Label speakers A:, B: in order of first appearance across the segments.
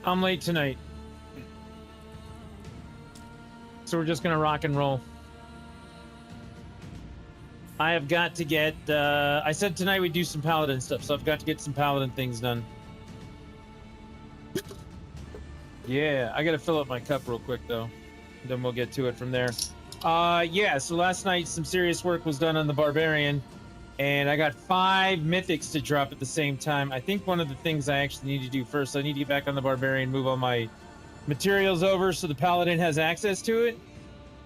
A: I'm late tonight. So we're just gonna rock and roll. I have got to get, I said tonight we'd do some Paladin stuff, so I've got to get some Paladin things done. Yeah, I gotta fill up my cup real quick, though. Then we'll get to it from there. Yeah, so last night some serious work was done on the Barbarian, and I got 5 mythics to drop at the same time. I think one of the things I actually need to do first, I need to get back on the Barbarian, move all my materials over so the Paladin has access to it.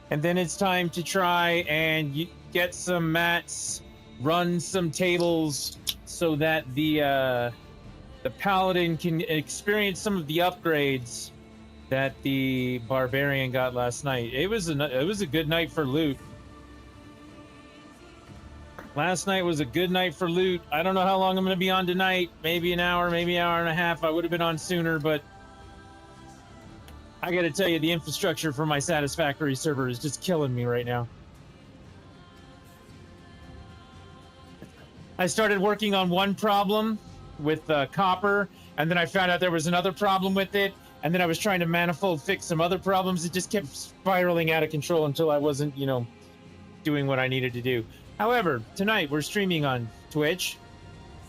A: And then it's time to try and get some mats, run some tables, so that the Paladin can experience some of the upgrades that the Barbarian got last night. It was a good night for loot. Last night was a good night for loot. I don't know how long I'm going to be on tonight. Maybe an hour, maybe an hour and a half. I would have been on sooner, but I gotta tell you, the infrastructure for my Satisfactory server is just killing me right now. I started working on one problem with copper, and then I found out there was another problem with it, and then I was trying to manifold fix some other problems. It just kept spiraling out of control until I wasn't, doing what I needed to do. However, tonight we're streaming on Twitch,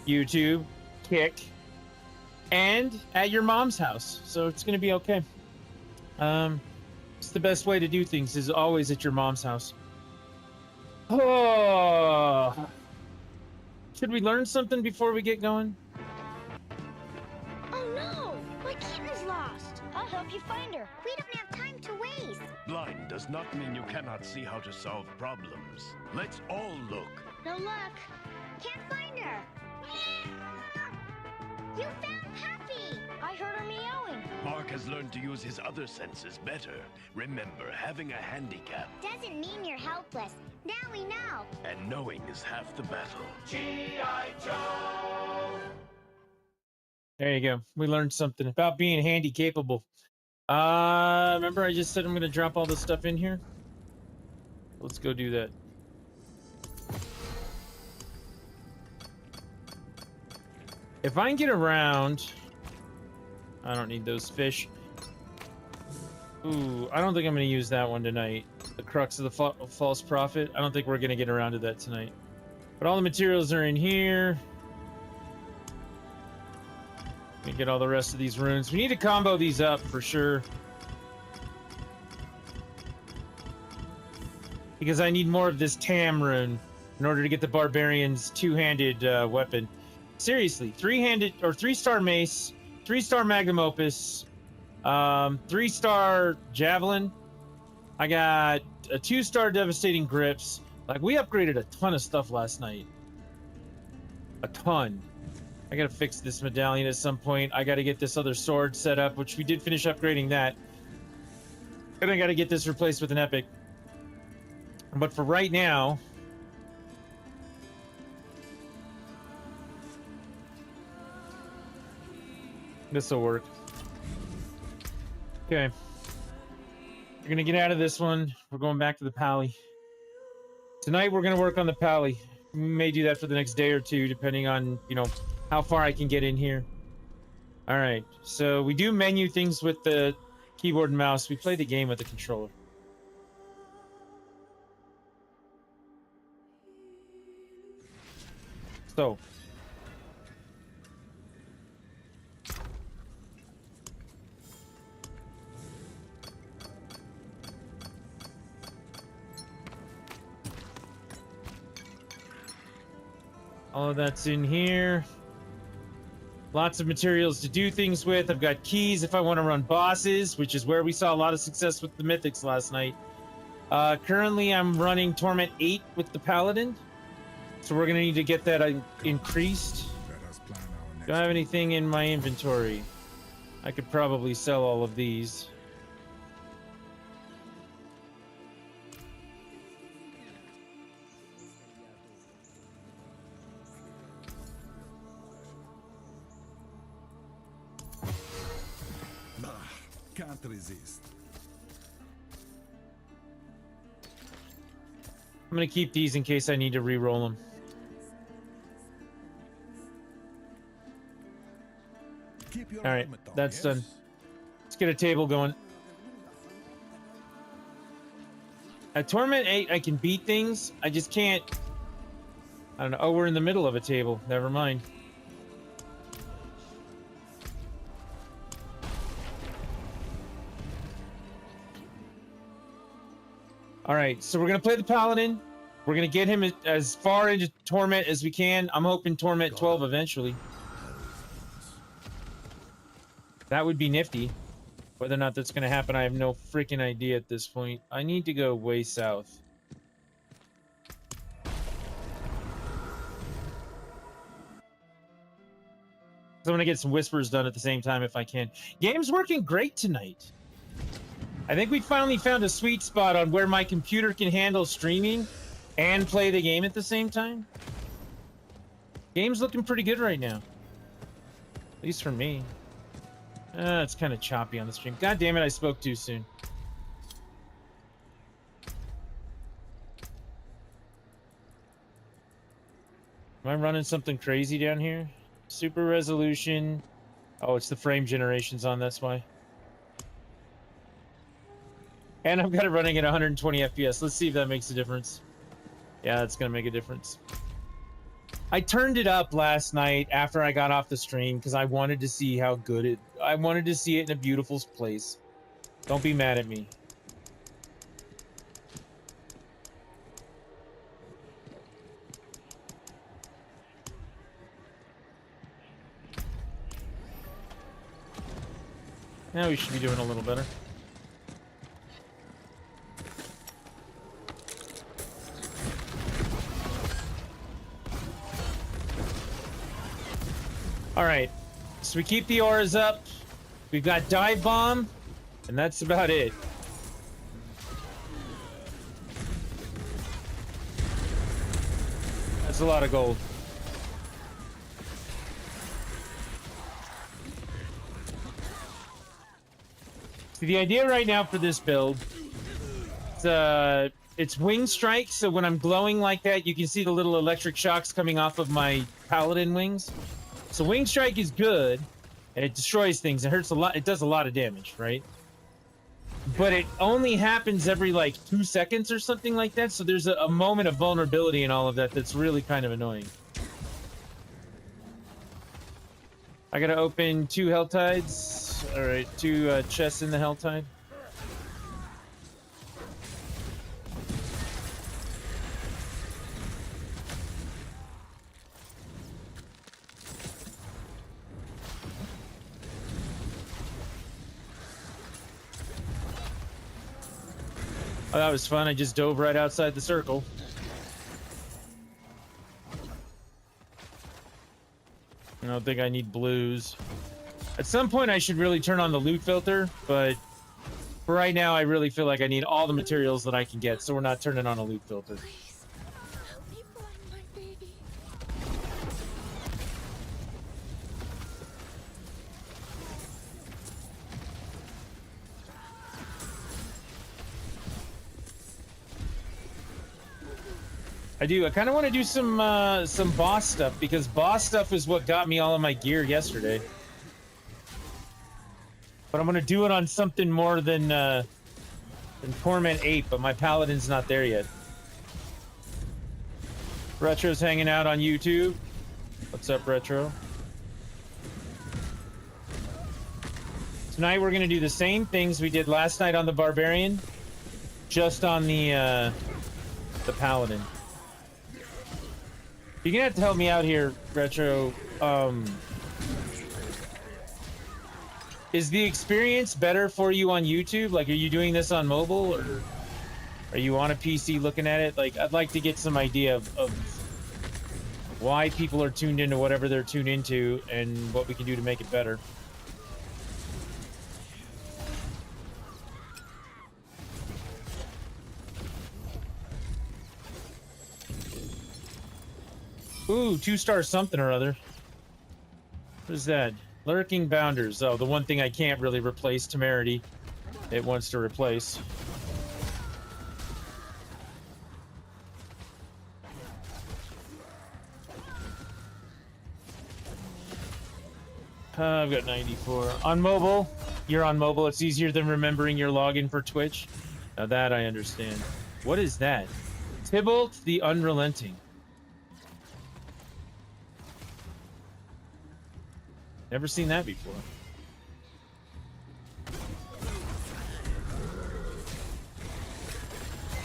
A: YouTube, Kick, and at your mom's house, so it's gonna be okay. It's the best way to do things is always at your mom's house. Oh, should we learn something before we get going?
B: Oh no, my kitten's lost. I'll help you find her. We don't have time to waste.
C: Blind does not mean you cannot see how to solve problems. Let's all look.
B: No luck. Can't find her. You found Puppy. I heard her meowing.
C: Mark has learned to use his other senses better. Remember, having a handicap
B: Doesn't mean you're helpless. Now we know.
C: and knowing is half the battle.
D: G.I. Joe!
A: There you go. We learned something about being handy capable. Remember I just said I'm going to drop all this stuff in here? Let's go do that. If I can get around... I don't need those fish. Ooh, I don't think I'm going to use that one tonight. The crux of the false prophet. I don't think we're going to get around to that tonight. But all the materials are in here. Let me get all the rest of these runes. We need to combo these up for sure. Because I need more of this Tam rune in order to get the Barbarian's two-handed weapon. Seriously, 3-star mace, 3-star magnum opus, 3-star javelin. I got a 2-star devastating grips. Like, we upgraded a ton of stuff last night. A ton. I gotta fix this medallion at some point. I gotta get this other sword set up, which we did finish upgrading that. And I gotta get this replaced with an epic. But for right now... this'll work. Okay. We're gonna get out of this one. We're going back to the Pally. Tonight we're gonna work on the Pally. We may do that for the next day or two, depending on, how far I can get in here. Alright, so we do menu things with the keyboard and mouse. We play the game with the controller. So... all of that's in here. Lots of materials to do things with. I've got keys if I want to run bosses, which is where we saw a lot of success with the mythics last night. Currently, I'm running Torment 8 with the Paladin. So we're going to need to get that increased. Do I have anything in my inventory? I could probably sell all of these.
E: Can't resist.
A: I'm going to keep these in case I need to re-roll them. All right, that's done. Let's get a table going. At Torment 8, I can beat things. I just can't... I don't know. Oh, we're in the middle of a table. Never mind. Alright, so we're going to play the Paladin. We're going to get him as far into Torment as we can. I'm hoping Torment 12 eventually. That would be nifty. Whether or not that's going to happen, I have no freaking idea at this point. I need to go way south. So I'm going to get some whispers done at the same time if I can. Game's working great tonight. I think we finally found a sweet spot on where my computer can handle streaming and play the game at the same time. Game's looking pretty good right now. At least for me. It's kind of choppy on the stream. God damn it, I spoke too soon. Am I running something crazy down here? Super resolution. Oh, it's the frame generation's on, that's why. And I've got it running at 120 FPS. Let's see if that makes a difference. Yeah, it's gonna make a difference. I turned it up last night after I got off the stream because I wanted to see how good it... I wanted to see it in a beautiful place. Don't be mad at me. Now we should be doing a little better. Alright, so we keep the auras up. We've got Dive Bomb, and that's about it. That's a lot of gold. See, the idea right now for this build, it's Wing Strike, so when I'm glowing like that, you can see the little electric shocks coming off of my Paladin wings. So Wing Strike is good, and it destroys things. It hurts a lot. It does a lot of damage, right? But it only happens every, like, 2 seconds or something like that, so there's a moment of vulnerability in all of that that's really kind of annoying. I gotta open 2 Helltides. Alright, 2 chests in the Helltide. Oh, that was fun. I just dove right outside the circle. I don't think I need blues. At some point, I should really turn on the loot filter, but for right now, I really feel like I need all the materials that I can get, so we're not turning on a loot filter.
F: Please, help me find my baby.
A: I do. I kind of want to do some boss stuff, because boss stuff is what got me all of my gear yesterday. But I'm going to do it on something more than Torment 8, but my Paladin's not there yet. Retro's hanging out on YouTube. What's up, Retro? Tonight we're going to do the same things we did last night on the Barbarian, just on the Paladin. You're gonna have to help me out here, Retro. Is the experience better for you on YouTube? Like, are you doing this on mobile, or are you on a PC looking at it? Like, I'd like to get some idea of why people are tuned into whatever they're tuned into and what we can do to make it better. Ooh, 2-star something or other. What is that? Lurking Bounders. Oh, the one thing I can't really replace, Temerity. It wants to replace. I've got 94. On mobile, You're on mobile. It's easier than remembering your login for Twitch. Now that I understand. What is that? Tybalt the Unrelenting. Never seen that before.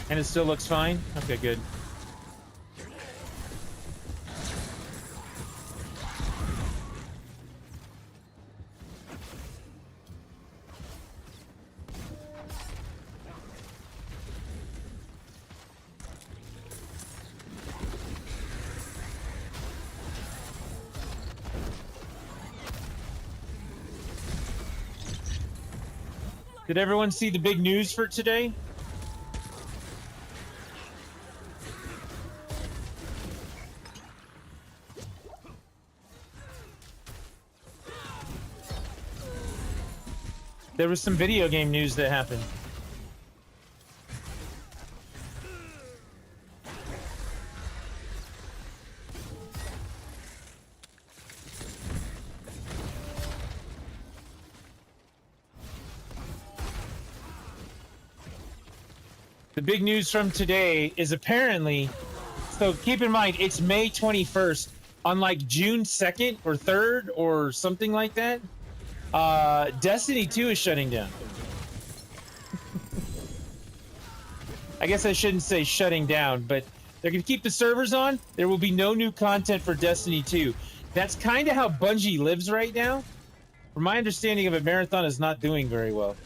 A: And it still looks fine? Okay, good. Did everyone see the big news for today? There was some video game news that happened. The big news from today is apparently, so keep in mind, it's May 21st. On like June 2nd or 3rd or something like that, Destiny 2 is shutting down. I guess I shouldn't say shutting down, but they're going to keep the servers on. There will be no new content for Destiny 2. That's kind of how Bungie lives right now. From my understanding of it, Marathon is not doing very well.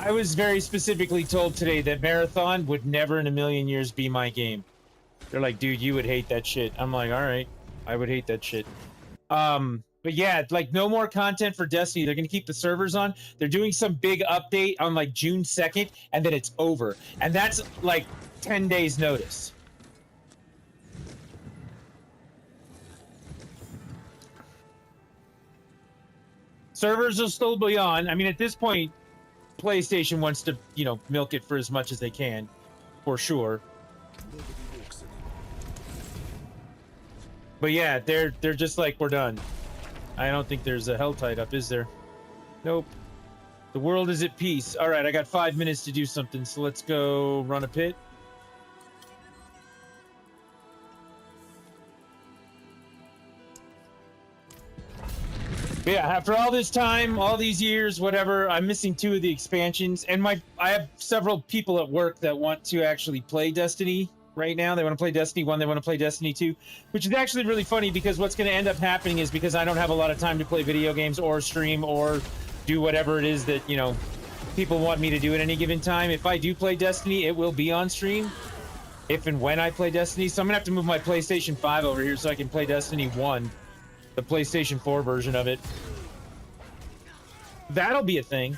A: I was very specifically told today that Marathon would never in a million years be my game. They're like, dude, you would hate that shit. I'm like, all right, I would hate that shit. But yeah, like no more content for Destiny. They're going to keep the servers on. They're doing some big update on like June 2nd, and then it's over. And that's like 10 days notice. Servers will still be on. I mean, at this point, PlayStation wants to, you know, milk it for as much as they can, for sure. But yeah, they're just like, we're done. I don't think there's a Helltide up, is there? Nope. The world is at peace. All right, I got 5 minutes to do something, so let's go run a pit. But yeah, after all this time, all these years, whatever, I'm missing 2 of the expansions, and I have several people at work that want to actually play Destiny right now. They want to play Destiny 1, they want to play Destiny 2, which is actually really funny because what's going to end up happening is because I don't have a lot of time to play video games or stream or do whatever it is that, you know, people want me to do at any given time. If I do play Destiny, it will be on stream. If and when I play Destiny. So I'm going to have to move my PlayStation 5 over here so I can play Destiny 1. The PlayStation 4 version of it. That'll be a thing.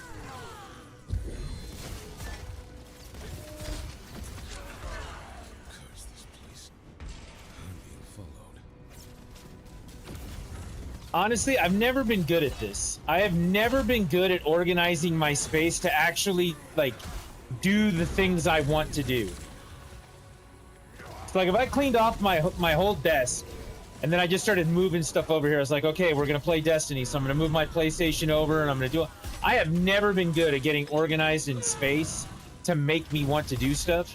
A: Honestly, I've never been good at this. I have never been good at organizing my space to actually, like, do the things I want to do. So, like, if I cleaned off my whole desk, and then I just started moving stuff over here. I was like, okay, we're going to play Destiny, so I'm going to move my PlayStation over, and I'm going to do it. I have never been good at getting organized in space to make me want to do stuff.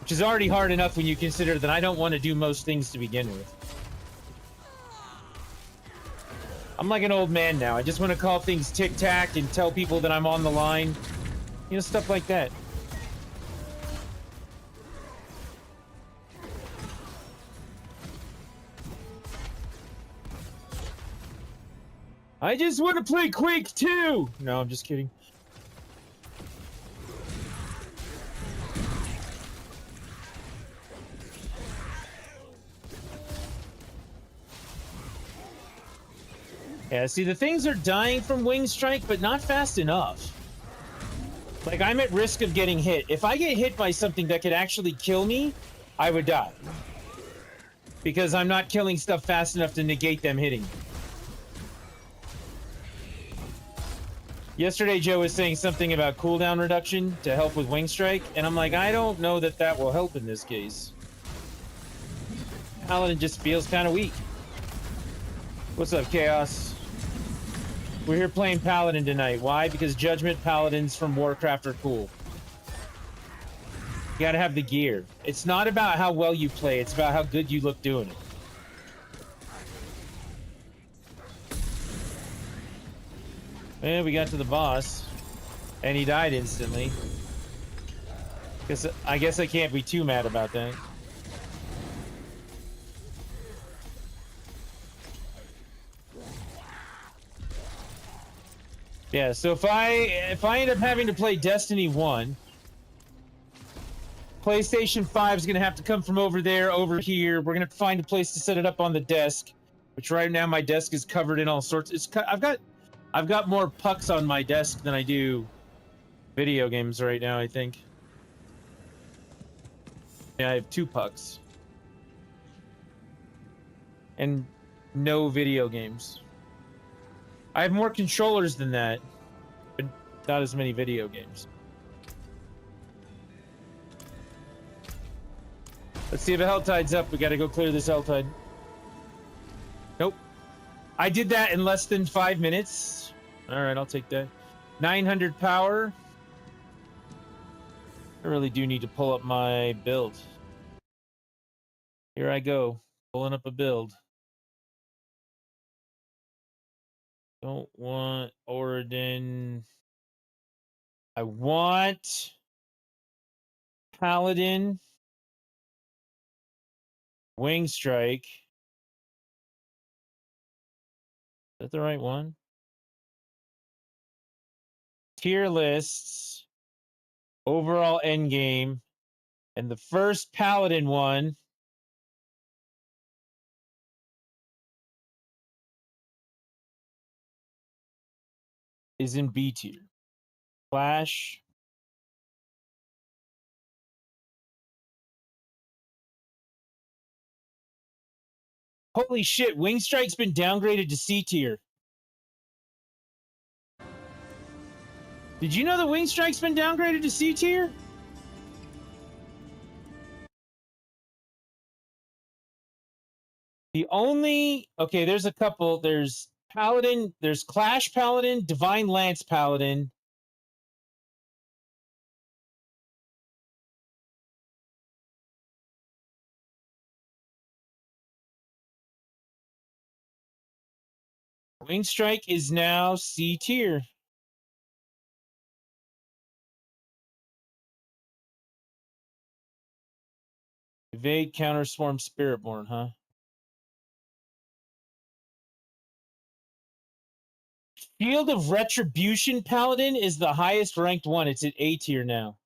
A: Which is already hard enough when you consider that I don't want to do most things to begin with. I'm like an old man now. I just want to call things tic-tac and tell people that I'm on the line. You know, stuff like that. I just want to play Quake 2! No, I'm just kidding. Yeah, see, the things are dying from Wing Strike, but not fast enough. Like, I'm at risk of getting hit. If I get hit by something that could actually kill me, I would die. Because I'm not killing stuff fast enough to negate them hitting me. Yesterday, Joe was saying something about cooldown reduction to help with Wing Strike, and I'm like, I don't know that that will help in this case. Paladin just feels kind of weak. What's up, Chaos? We're here playing Paladin tonight. Why? Because Judgment Paladins from Warcraft are cool. You gotta have the gear. It's not about how well you play, it's about how good you look doing it. And we got to the boss, and he died instantly. I guess I can't be too mad about that. Yeah, so if I end up having to play Destiny 1, PlayStation 5 is going to have to come from over there, over here. We're going to have to find a place to set it up on the desk, which right now my desk is covered in all sorts. I've got more pucks on my desk than I do video games right now, I think. Yeah, I have 2 pucks. And no video games. I have more controllers than that, but not as many video games. Let's see if a Helltide's up. We gotta go clear this Helltide. Nope. I did that in less than 5 minutes. Alright, I'll take that. 900 power. I really do need to pull up my build. Here I go. Pulling up a build. Don't want Oridon. I want Paladin. Wing Strike. Is that the right one? Tier lists. Overall endgame. And the first Paladin one is in B tier. Flash. Holy shit, Wing Strike's been downgraded to C tier. Did you know that Wing Strike's been downgraded to C tier? Okay, there's a couple. There's Paladin, there's Clash Paladin, Divine Lance Paladin. Wing Strike is now C tier. Evade, Counter, Swarm, Spiritborn, huh? Shield of Retribution Paladin is the highest ranked one. It's at A tier now.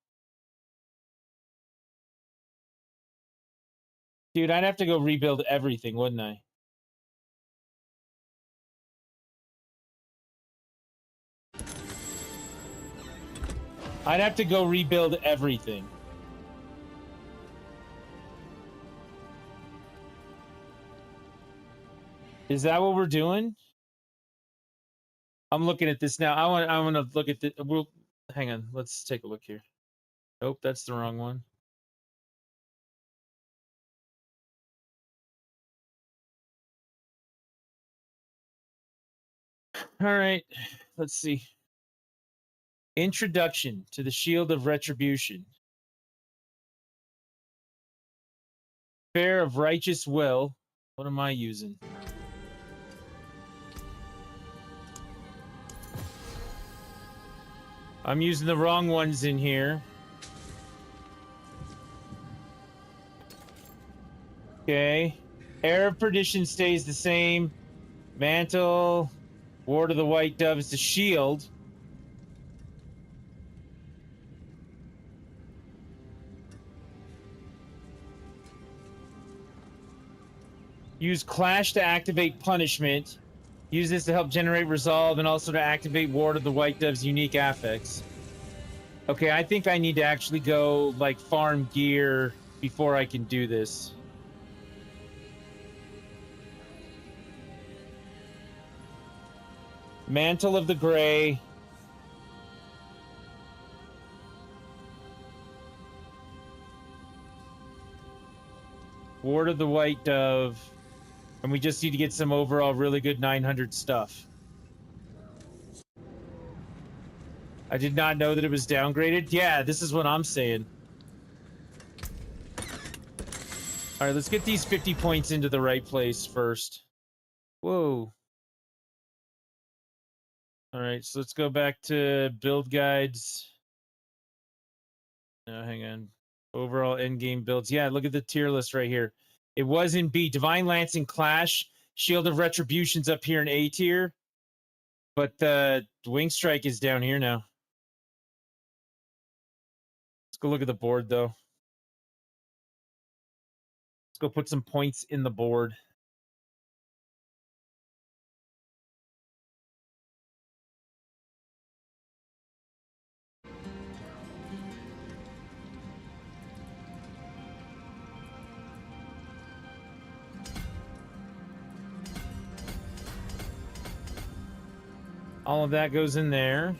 A: Dude, I'd have to go rebuild everything, wouldn't I? I'd have to go rebuild everything. Is that what we're doing? I'm looking at this now. I want to look at the. Hang on. Let's take a look here. Nope, that's the wrong one. All right. Let's see. Introduction to the Shield of Retribution. Fair of Righteous Will. What am I using? I'm using the wrong ones in here. Okay. Air of Perdition stays the same. Mantle. Ward of the White Dove is the shield. Use Clash to activate Punishment. Use this to help generate Resolve and also to activate Ward of the White Dove's unique affix. Okay, I think I need to actually go, like, farm gear before I can do this. Mantle of the Gray. Ward of the White Dove. And we just need to get some overall really good 900 stuff. I did not know that it was downgraded. Yeah, this is what I'm saying. All right, let's get these 50 points into the right place first. Whoa. All right, so let's go back to build guides. No, hang on. Overall endgame builds. Yeah, look at the tier list right here. It was in B. Divine Lance and Clash. Shield of Retribution's up here in A tier. But the Wing Strike is down here now. Let's go look at the board, though. Let's go put some points in the board. All of that goes in there.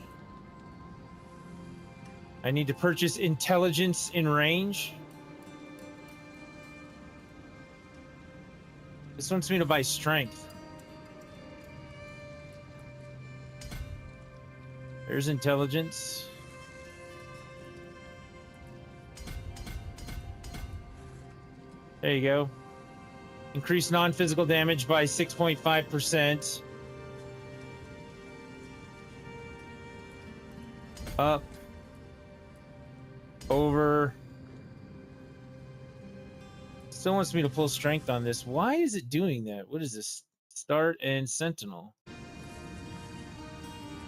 A: I need to purchase intelligence in range. This wants me to buy strength. There's intelligence. There you go. Increase non-physical damage by 6.5%. Up. Over. Still wants me to pull strength on this. Why is it doing that? What is this? Start and Sentinel.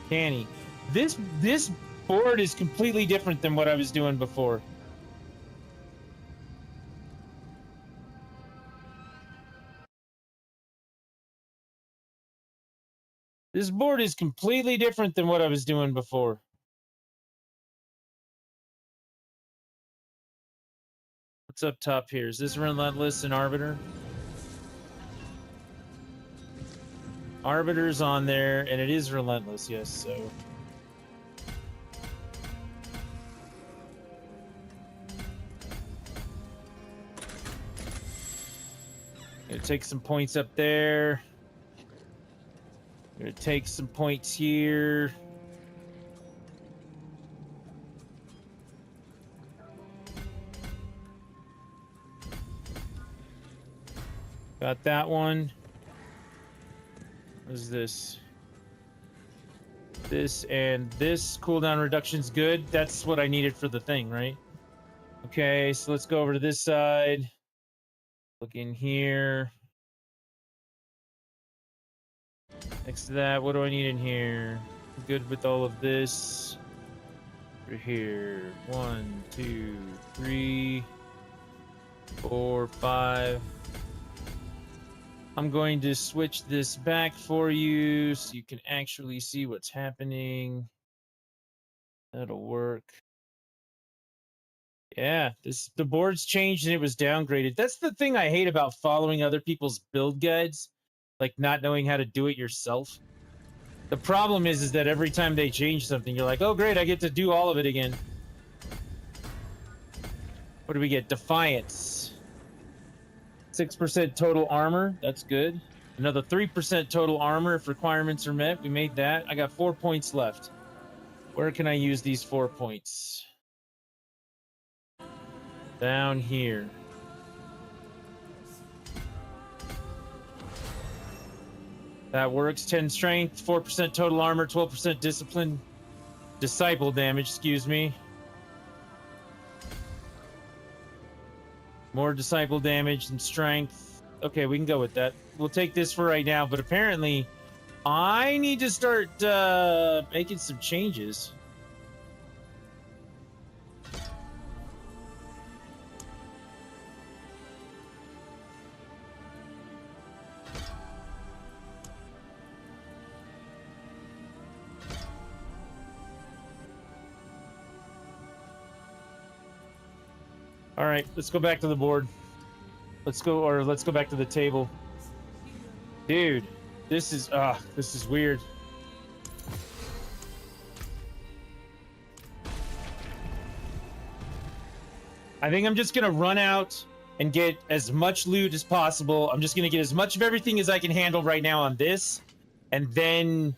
A: Canny. This board is completely different than what I was doing before. This board is completely different than what I was doing before. What's up top here? Is this Relentless and Arbiter? Arbiter's on there, and it is Relentless, yes, so... Gonna take some points up there. Gonna take some points here. Got that one. What is this? This and this cooldown reduction's good. That's what I needed for the thing, right? Okay, so let's go over to this side. Look in here. Next to that, what do I need in here? Good with all of this. Right here. 1, 2, 3, 4, 5. I'm going to switch this back for you so you can actually see what's happening. That'll work. Yeah, the board's changed and it was downgraded. That's the thing I hate about following other people's build guides, like not knowing how to do it yourself. The problem is that every time they change something, you're like, oh great, I get to do all of it again. What do we get? Defiance. 6% total armor. That's good. Another 3% total armor if requirements are met. We made that. I got 4 points left. Where can I use these 4 points? Down here. That works. 10 strength, 4% total armor, 12% discipline. Disciple damage, excuse me. More disciple damage than strength. Okay, we can go with that. We'll take this for right now, but apparently I need to start making some changes. All right, let's go back to the board. Let's go back to the table. Dude, this is weird. I think I'm just gonna run out and get as much loot as possible. I'm just going to get as much of everything as I can handle right now on this, and then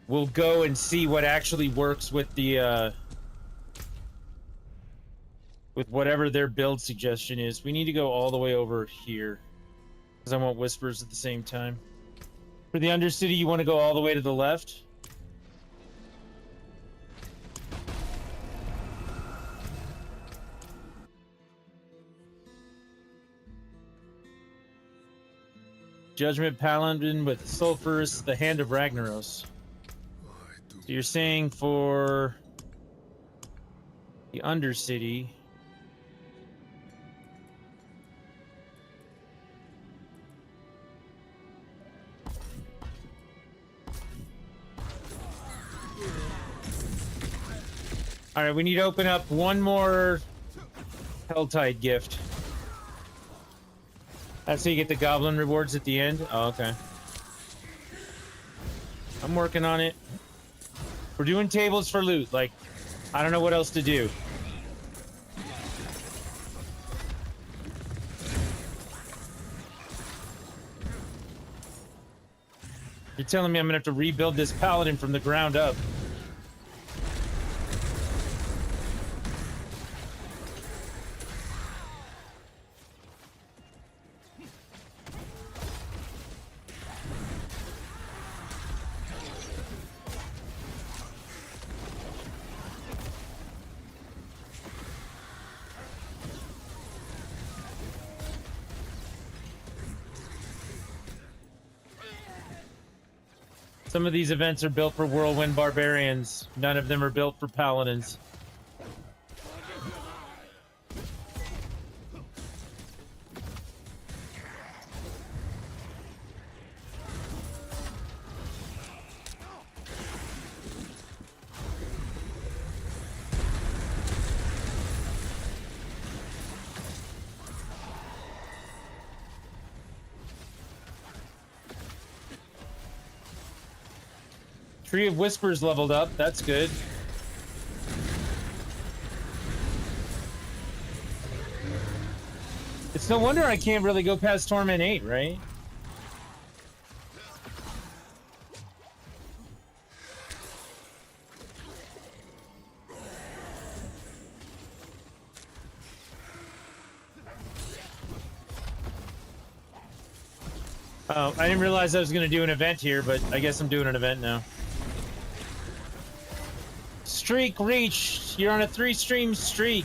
A: we'll go and see what actually works with the with whatever their build suggestion is. We need to go all the way over here because I want whispers at the same time. For the Undercity, you want to go all the way to the left? Judgment Paladin with Sulfurus, the Hand of Ragnaros. So you're saying for the Undercity. All right, we need to open up one more Helltide gift. That's how you get the goblin rewards at the end? Oh, okay. I'm working on it. We're doing tables for loot. Like, I don't know what else to do. You're telling me I'm gonna have to rebuild this paladin from the ground up. Some of these events are built for whirlwind barbarians. None of them are built for paladins. Tree of Whispers leveled up. That's good. It's no wonder I can't really go past Torment 8, right? Oh, I didn't realize I was going to do an event here, but I guess I'm doing an event now. Streak reached. You're on a 3-stream streak.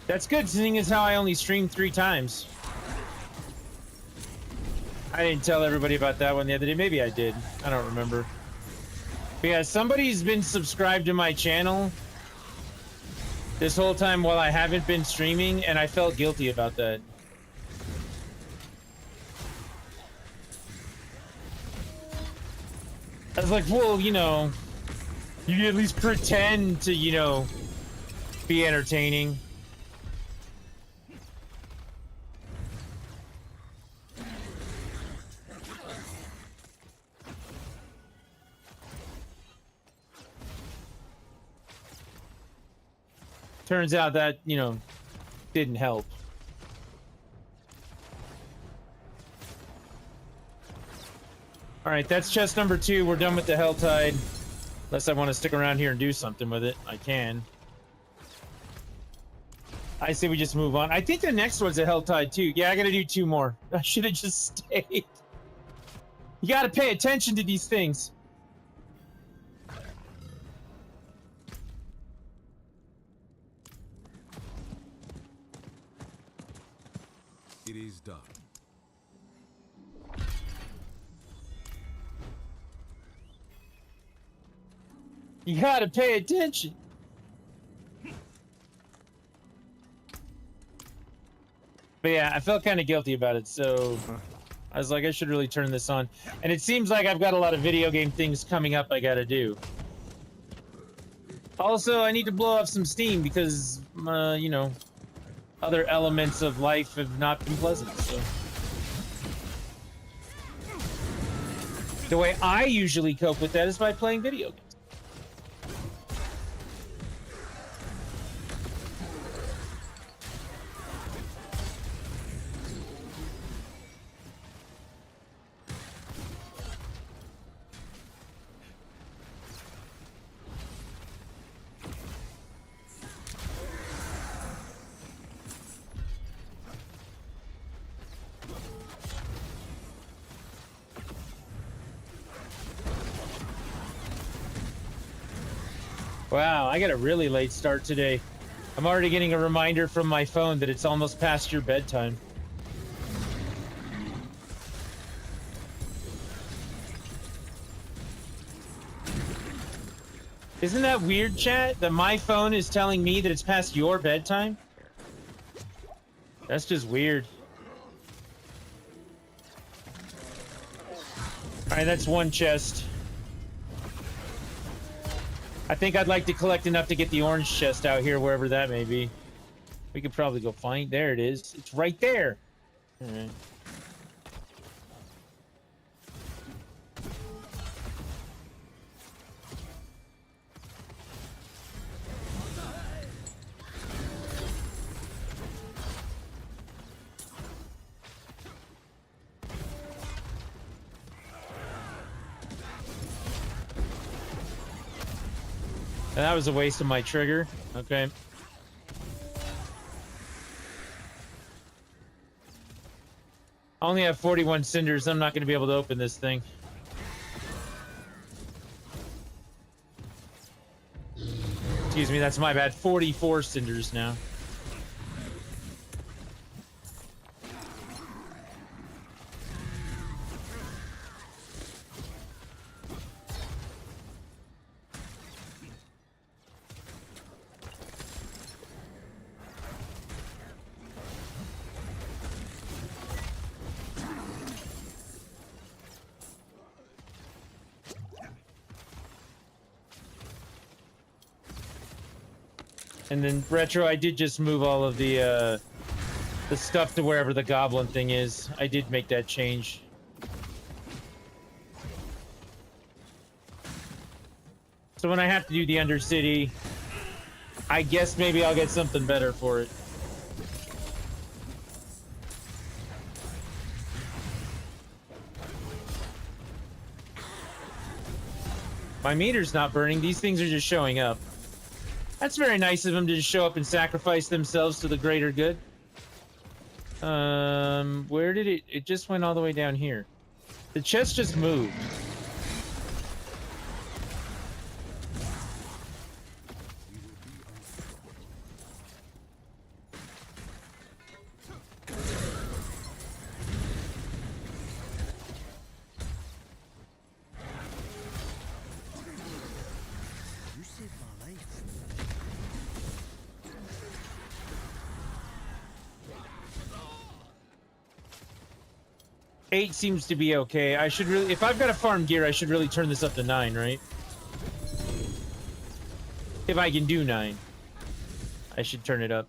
A: That's good, seeing as how I only streamed 3 times. I didn't tell everybody about that one the other day. Maybe I did. I don't remember. But yeah, somebody's been subscribed to my channel this whole time while I haven't been streaming, and I felt guilty about that. I was like, well, you know, you can at least pretend to, you know, be entertaining. Turns out that, you know, didn't help. Alright, that's chest number 2. We're done with the Helltide. Unless I want to stick around here and do something with it, I can. I say we just move on. I think the next one's a Helltide too. Yeah, I gotta do 2 more. I should have just stayed. You gotta pay attention to these things.
E: It is done.
A: You gotta pay attention. But yeah, I felt kind of guilty about it, so I was like, I should really turn this on. And it seems like I've got a lot of video game things coming up I gotta do. Also, I need to blow off some steam because, you know, other elements of life have not been pleasant, so. The way I usually cope with that is by playing video games. Wow, I got a really late start today. I'm already getting a reminder from my phone that it's almost past your bedtime. Isn't that weird, chat? That my phone is telling me that it's past your bedtime? That's just weird. Alright, that's one chest. I think I'd like to collect enough to get the orange chest out here, wherever that may be. We could probably go find... There it is. It's right there. Alright. And that was a waste of my trigger. Okay. I only have 41 cinders. I'm not going to be able to open this thing. Excuse me, that's my bad. 44 cinders now. And then retro, I did just move all of the stuff to wherever the goblin thing is. I did make that change. So when I have to do the Undercity, I guess maybe I'll get something better for it. My meter's not burning. These things are just showing up. That's very nice of them to just show up and sacrifice themselves to the greater good. Where did it... It just went all the way down here. The chest just moved. Eight seems to be okay. I should really... If I've got to farm gear, I should really turn this up to 9, right? If I can do 9. I should turn it up.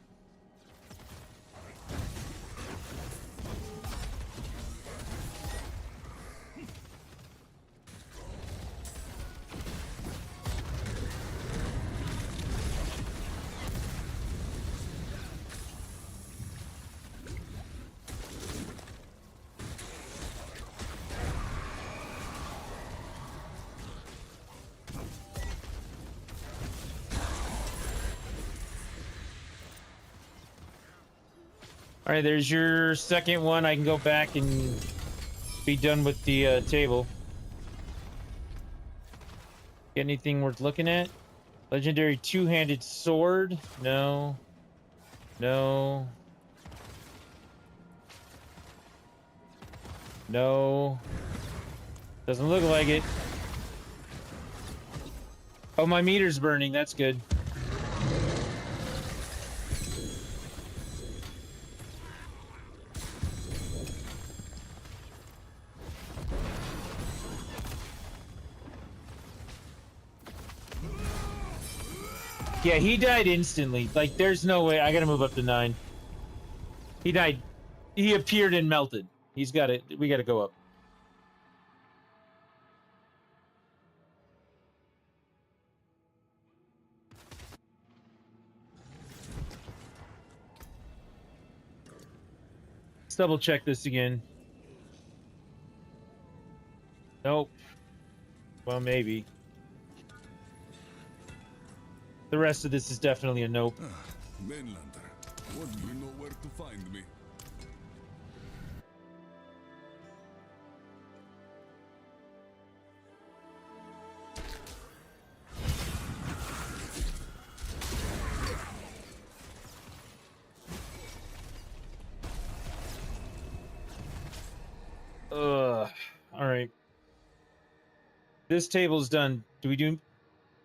A: All right, there's your second one. I can go back and be done with the table. Anything worth looking at? Legendary two-handed sword? No. No. No. Doesn't look like it. Oh, my meter's burning. That's good. Yeah, he died instantly. Like, there's no way. I gotta move up to 9. He died. He appeared and melted. He's got it. We gotta go up. Let's double check this again. Nope. Well, maybe. The rest of this is definitely a nope.
E: Mainlander, what do you know where to find me?
A: This table's done. Do we do...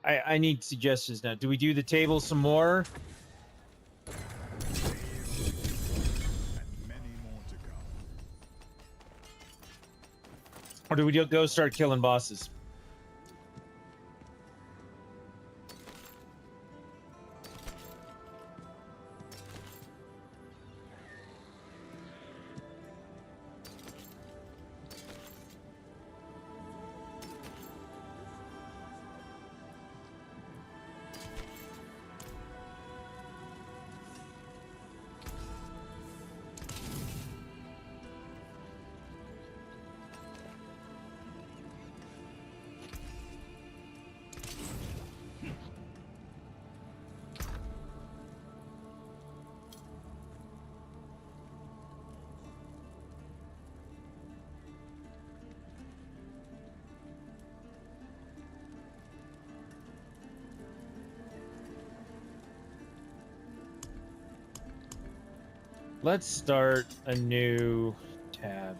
A: I need suggestions now. Do we do the table some more?
E: And many more to come.
A: Or do we go start killing bosses? Let's start a new tab.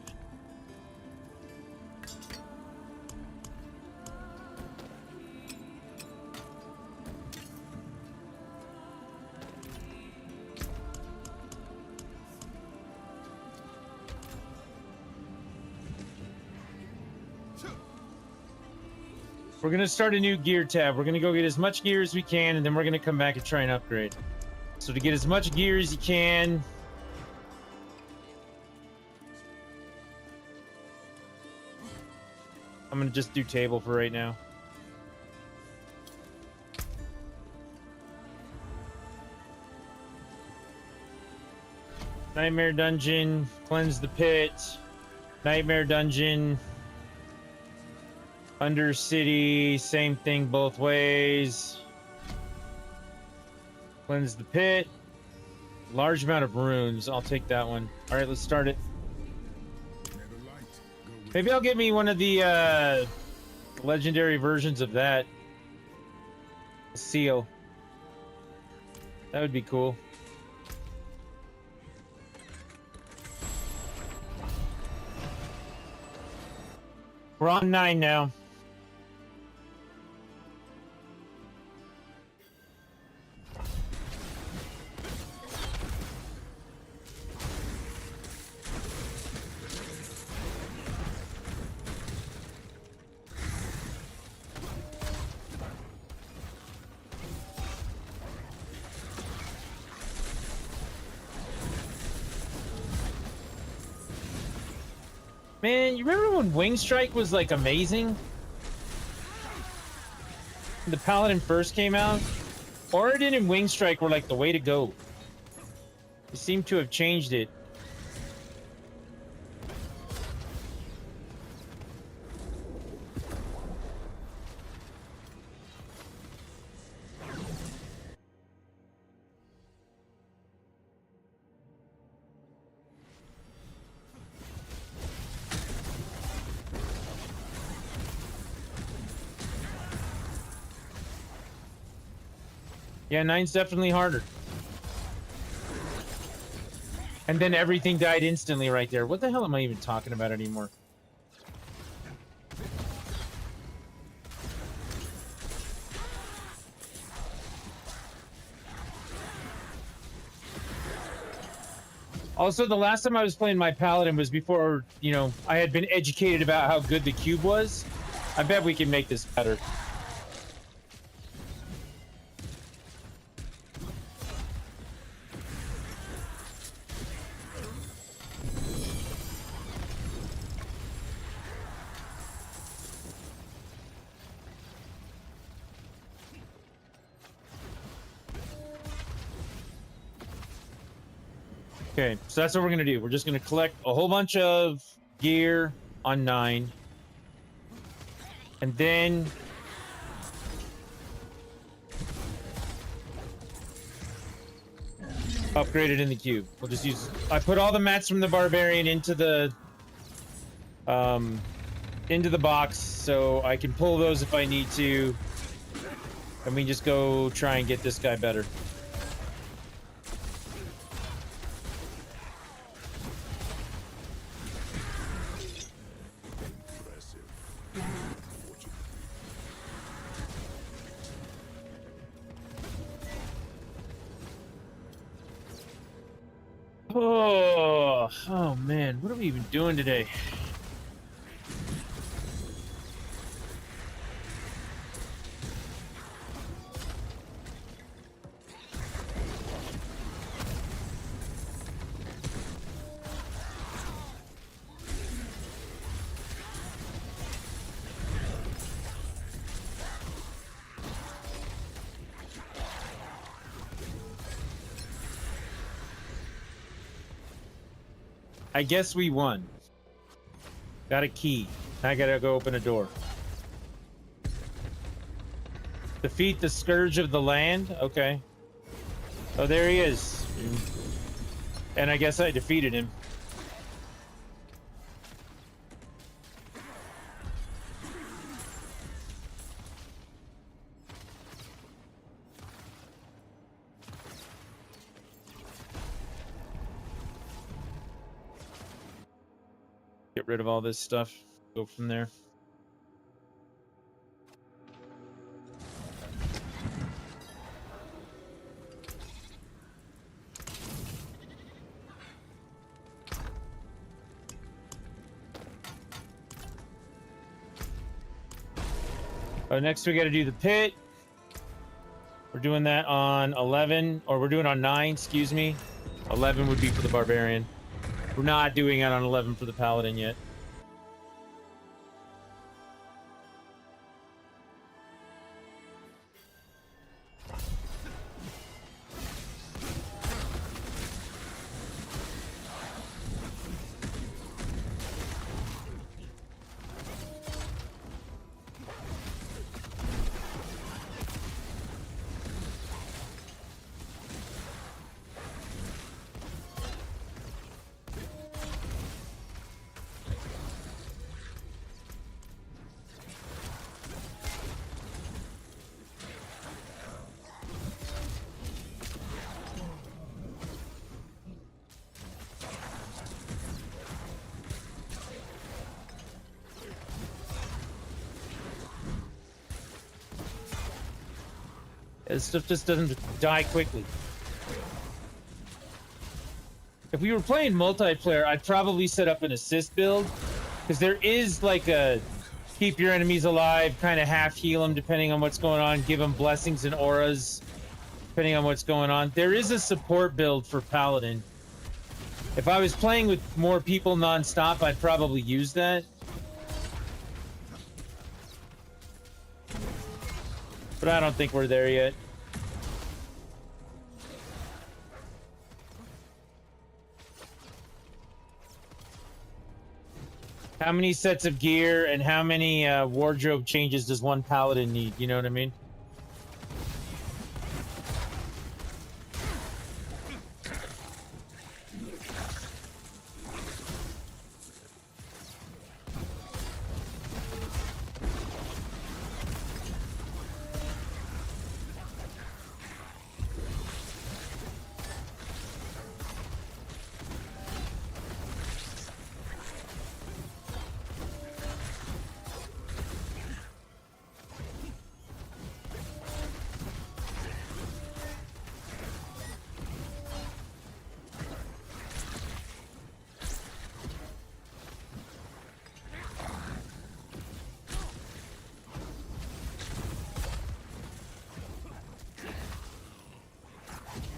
A: We're going to start a new gear tab. We're going to go get as much gear as we can, and then we're going to come back and try and upgrade. So to get as much gear as you can... I'm going to just do table for right now. Nightmare Dungeon, Cleanse the Pit, Nightmare Dungeon, Undercity, same thing both ways. Cleanse the Pit, large amount of runes, I'll take that one. Alright, let's start it. Maybe I'll get me one of the legendary versions of that seal. That would be cool. We're on 9 now. Man, you remember when Wing Strike was like amazing? The Paladin first came out? Origin and Wing Strike were like the way to go. They seem to have changed it. Yeah, 9's definitely harder. And then everything died instantly right there. What the hell am I even talking about anymore? Also, the last time I was playing my Paladin was before, you know, I had been educated about how good the cube was. I bet we can make this better. Okay, so that's what we're gonna do. We're just gonna collect a whole bunch of gear on 9. And then... upgrade it in the cube. We'll just use... I put all the mats from the Barbarian into the box, so I can pull those if I need to. And we just go try and get this guy better. Oh man, what are we even doing today? I guess we won. Got a key. I gotta go open a door. Defeat the Scourge of the Land? Okay. Oh, there he is. And I guess I defeated him. Get rid of all this stuff. Go from there. Next we got to do the pit. We're doing that on 11, or we're doing on 9, excuse me. 11 would be for the Barbarian. We're not doing it on 11 for the Paladin yet. This stuff just doesn't die quickly. If we were playing multiplayer, I'd probably set up an assist build, because there is like a keep your enemies alive, kind of half heal them depending on what's going on, give them blessings and auras depending on what's going on. There is a support build for Paladin. If I was playing with more people non-stop, I'd probably use that. But I don't think we're there yet. How many sets of gear and how many wardrobe changes does one Paladin need? You know what I mean?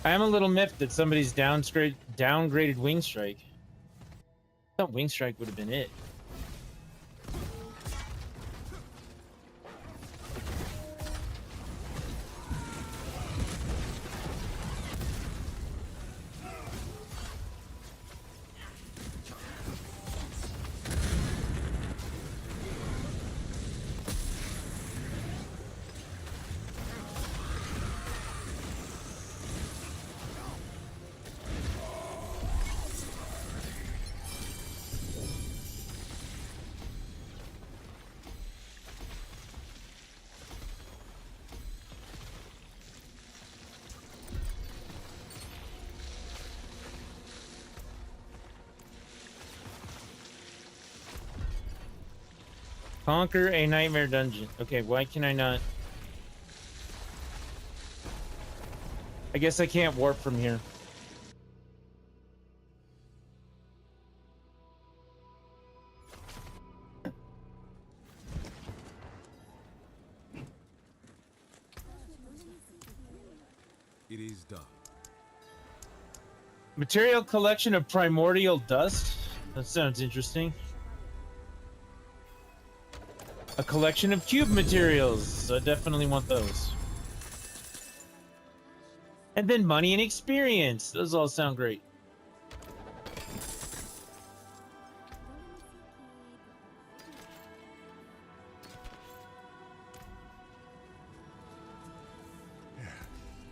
A: I am a little miffed that somebody's downgraded Wing Strike. I thought Wing Strike would have been it. Conquer a nightmare dungeon. Okay, why can I not? I guess I can't warp from here. Material collection of primordial dust. That sounds interesting. A collection of cube materials. I definitely want those. And then money and experience. Those all sound great.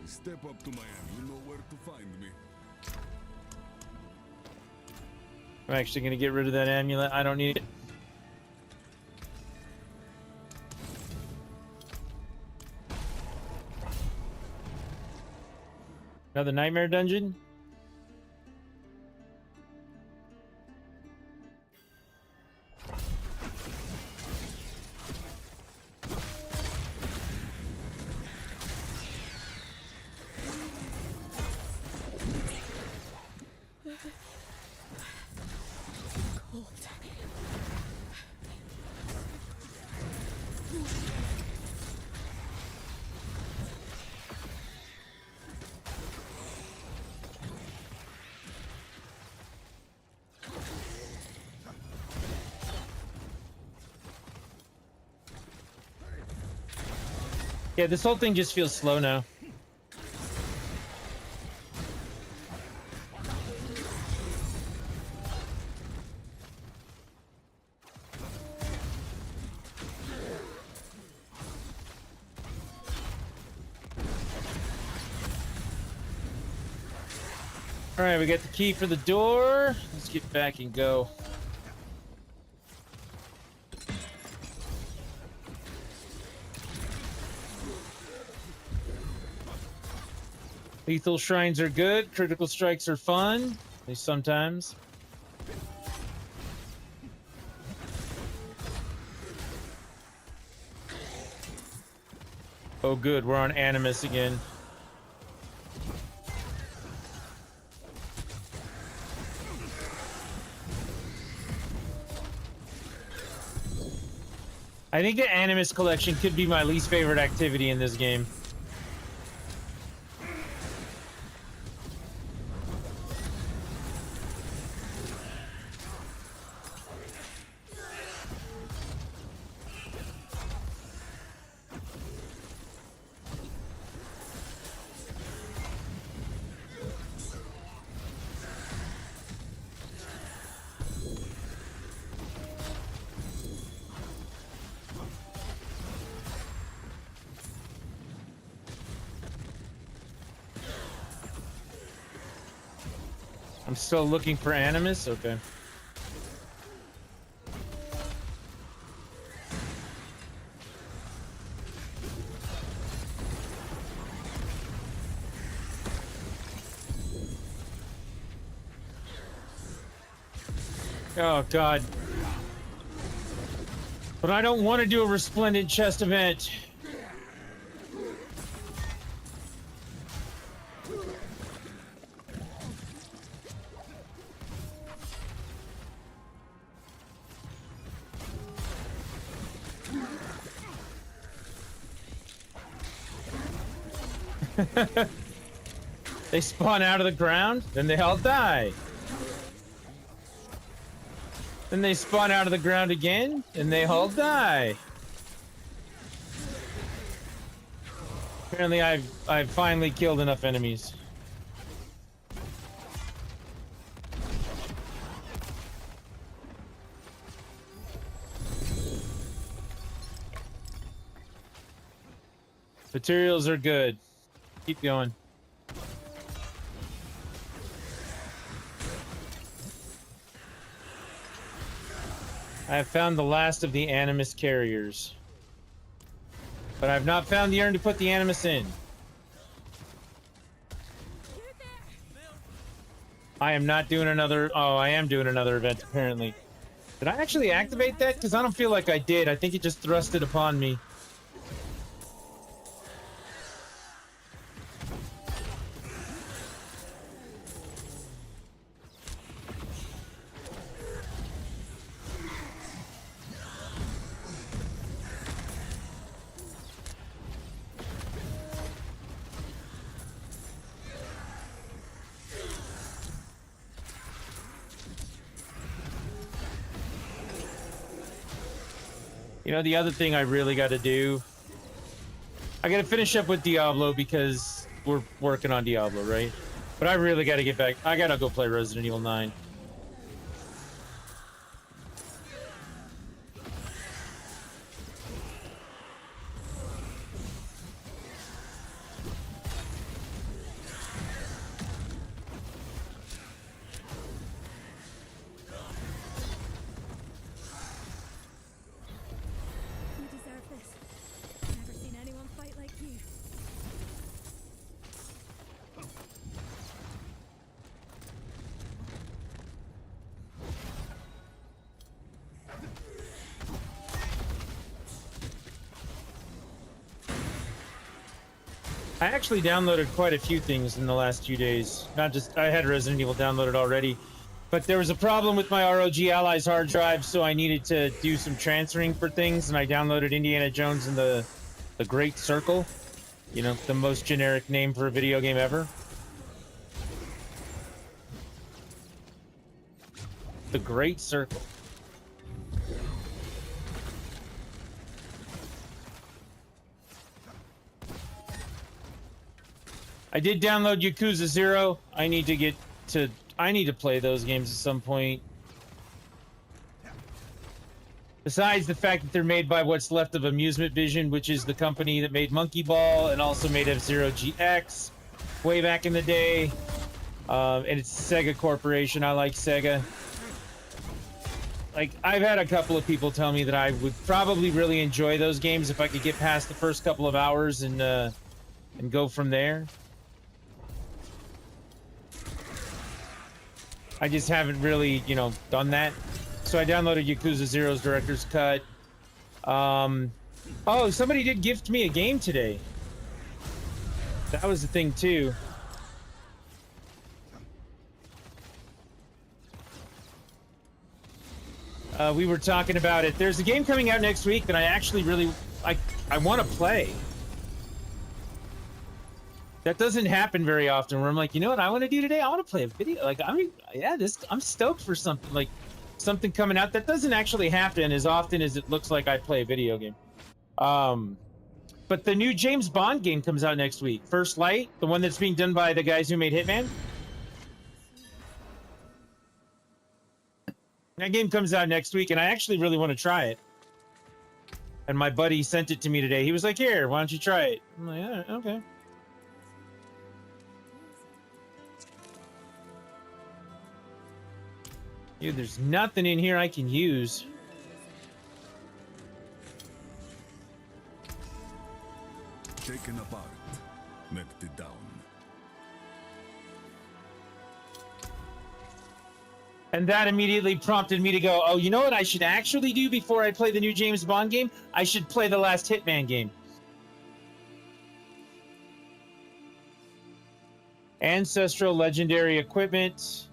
E: Step up to my end. You know where to find me.
A: I'm actually going to get rid of that amulet. I don't need it. Another nightmare dungeon? Yeah, this whole thing just feels slow now. All right, we got the key for the door. Let's get back and go. Lethal shrines are good. Critical strikes are fun. At least sometimes. Oh good, we're on Animus again. I think the Animus collection could be my least favorite activity in this game. I'm still looking for Animus? Okay. Oh, God. But I don't want to do a Resplendent Chest event. They spawn out of the ground, then they all die. Then they spawn out of the ground again, and they all die. Apparently, I've finally killed enough enemies. Materials are good. Keep going. I have found the last of the Animus carriers. But I've not found the urn to put the Animus in. I am not doing another... Oh, I am doing another event, apparently. Did I actually activate that? Because I don't feel like I did. I think it just thrust it upon me. You know, the other thing I really got to do, I got to finish up with Diablo because we're working on Diablo, right? But I really got to get back. I got to go play Resident Evil 9.
F: You deserve this. Never seen anyone fight like you.
A: I actually downloaded quite a few things in the last few days. Not just, I had Resident Evil downloaded already, but there was a problem with my ROG Allies hard drive, so I needed to do some transferring for things, and I downloaded Indiana Jones and the Great Circle. You know, the most generic name for a video game ever. The Great Circle. I did download Yakuza 0. I need to play those games at some point. Besides the fact that they're made by what's left of Amusement Vision, which is the company that made Monkey Ball and also made F-Zero GX way back in the day. And it's Sega Corporation. I like Sega. Like, I've had a couple of people tell me that I would probably really enjoy those games if I could get past the first couple of hours and go from there. I just haven't really, you know, done that. So I downloaded Yakuza 0's Director's Cut. Oh, somebody did gift me a game today. That was the thing, too. We were talking about it. There's a game coming out next week that I actually really... I want to play. That doesn't happen very often where I'm like, you know what I want to do today? I want to play a video. Like, I'm stoked for something, like something coming out. That doesn't actually happen as often as it looks like I play a video game. But the new James Bond game comes out next week. First Light, the one that's being done by the guys who made Hitman. That game comes out next week, and I actually really want to try it. And my buddy sent it to me today. He was like, here, why don't you try it? I'm like, yeah, okay. Dude, there's nothing in here I can use.
E: Taken apart, melted down.
A: And that immediately prompted me to go, oh, you know what I should actually do before I play the new James Bond game? I should play the last Hitman game. Ancestral Legendary Equipment.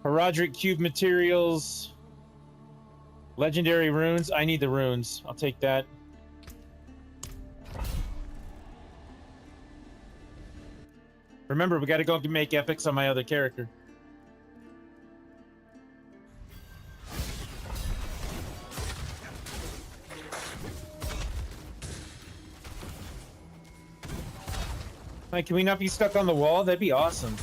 A: Herodric Cube Materials. Legendary Runes. I need the runes. I'll take that. Remember, we gotta go make epics on my other character. Like, can we not be stuck on the wall? That'd be awesome.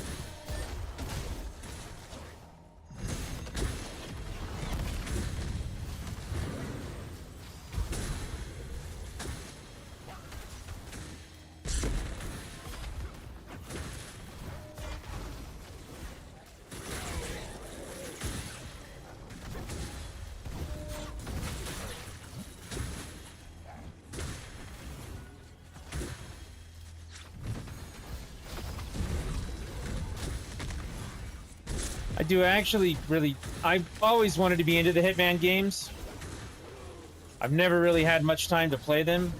A: I've always wanted to be into the Hitman games. I've never really had much time to play them.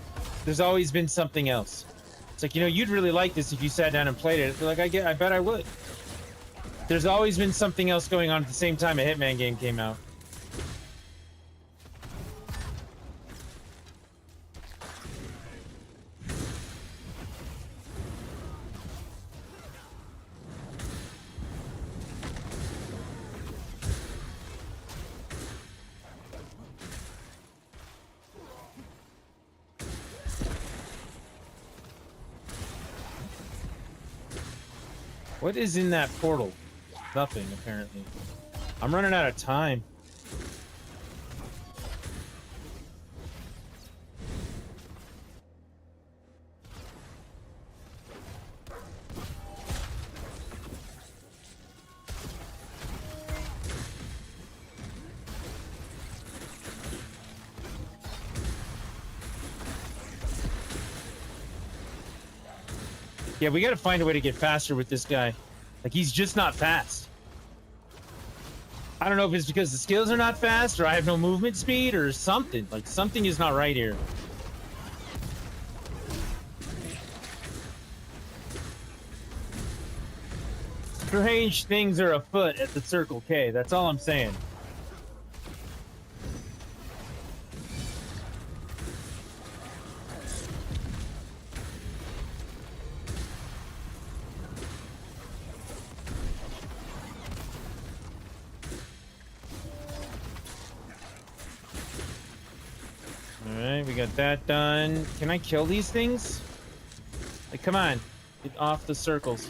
A: There's always been something else. It's like, you know, you'd really like this if you sat down and played it. Like, I bet I would. There's always been something else going on at the same time a Hitman game came out. What is in that portal? Nothing, apparently. I'm running out of time. Yeah, we gotta find a way to get faster with this guy. Like, he's just not fast. I don't know if it's because the skills are not fast, or I have no movement speed, or something. Like, something is not right here. Strange things are afoot at the Circle K. That's all I'm saying. Alright, we got that done. Can I kill these things? Like, come on. Get off the circles.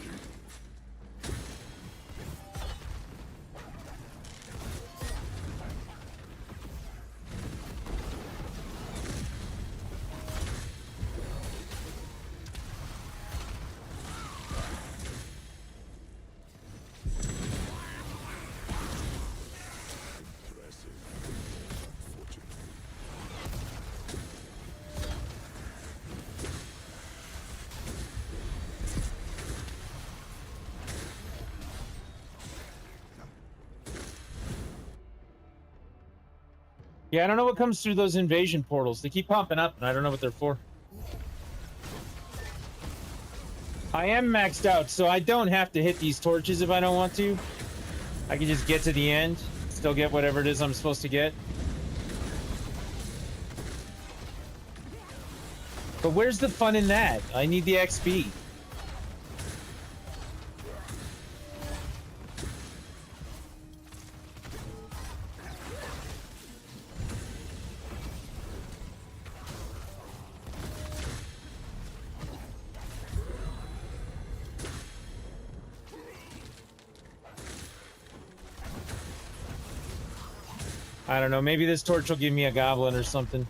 A: Yeah, I don't know what comes through those invasion portals. They keep popping up, and I don't know what they're for. I am maxed out, so I don't have to hit these torches if I don't want to. I can just get to the end, still get whatever it is I'm supposed to get. But where's the fun in that? I need the XP. I don't know, maybe this torch will give me a goblin or something.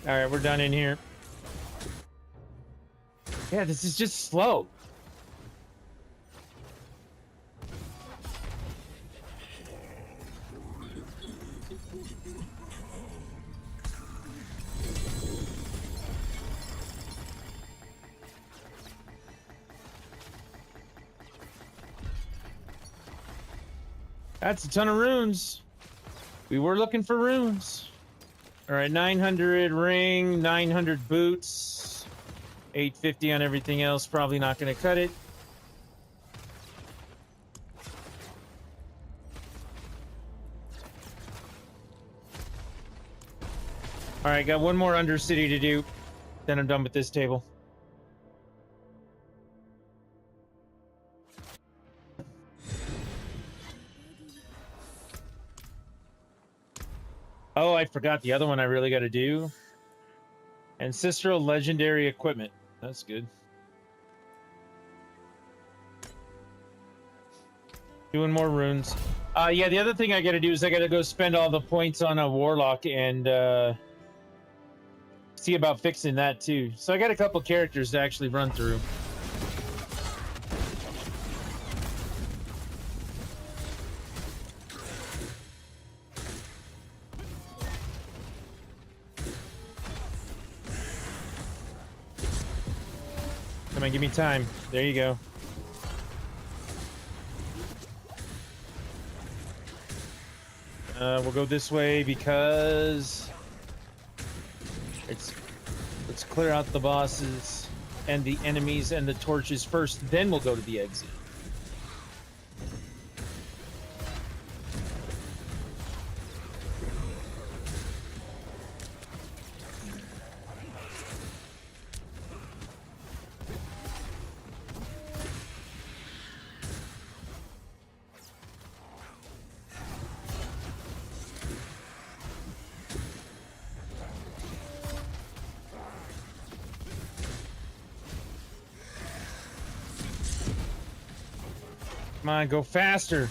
A: All right, we're done in here. Yeah, this is just slow. That's a ton of runes. We were looking for runes. All right, 900 ring, 900 boots, 850 on everything else. Probably not going to cut it. All right, got one more Undercity to do. Then I'm done with this table. Oh, I forgot the other one I really got to do. Ancestral legendary equipment. That's good. Doing more runes. Yeah, the other thing I got to do is I got to go spend all the points on a warlock and see about fixing that too. So I got a couple characters to actually run through. Come on, give me time. There you go. We'll go this way because let's clear out the bosses. and the enemies and the torches first, then we'll go to the exit. Come on, go faster.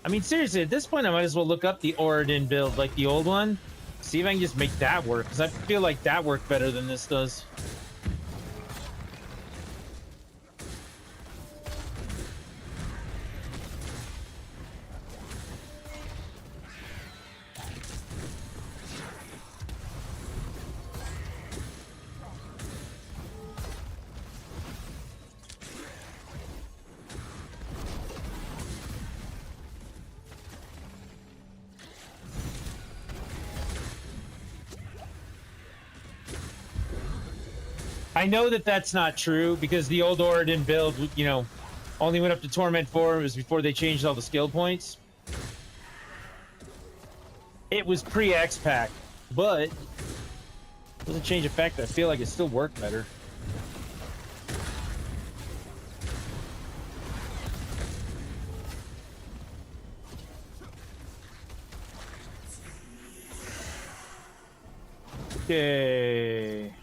A: I mean, seriously, at this point, I might as well look up the Oridin build, like the old one. See if I can just make that work, because I feel like that worked better than this does. I know that that's not true because the old Oridin build, you know, only went up to Torment 4. It was before they changed all the skill points. It was pre-X-Pack, but it doesn't change the fact that I feel like it still worked better. Okay.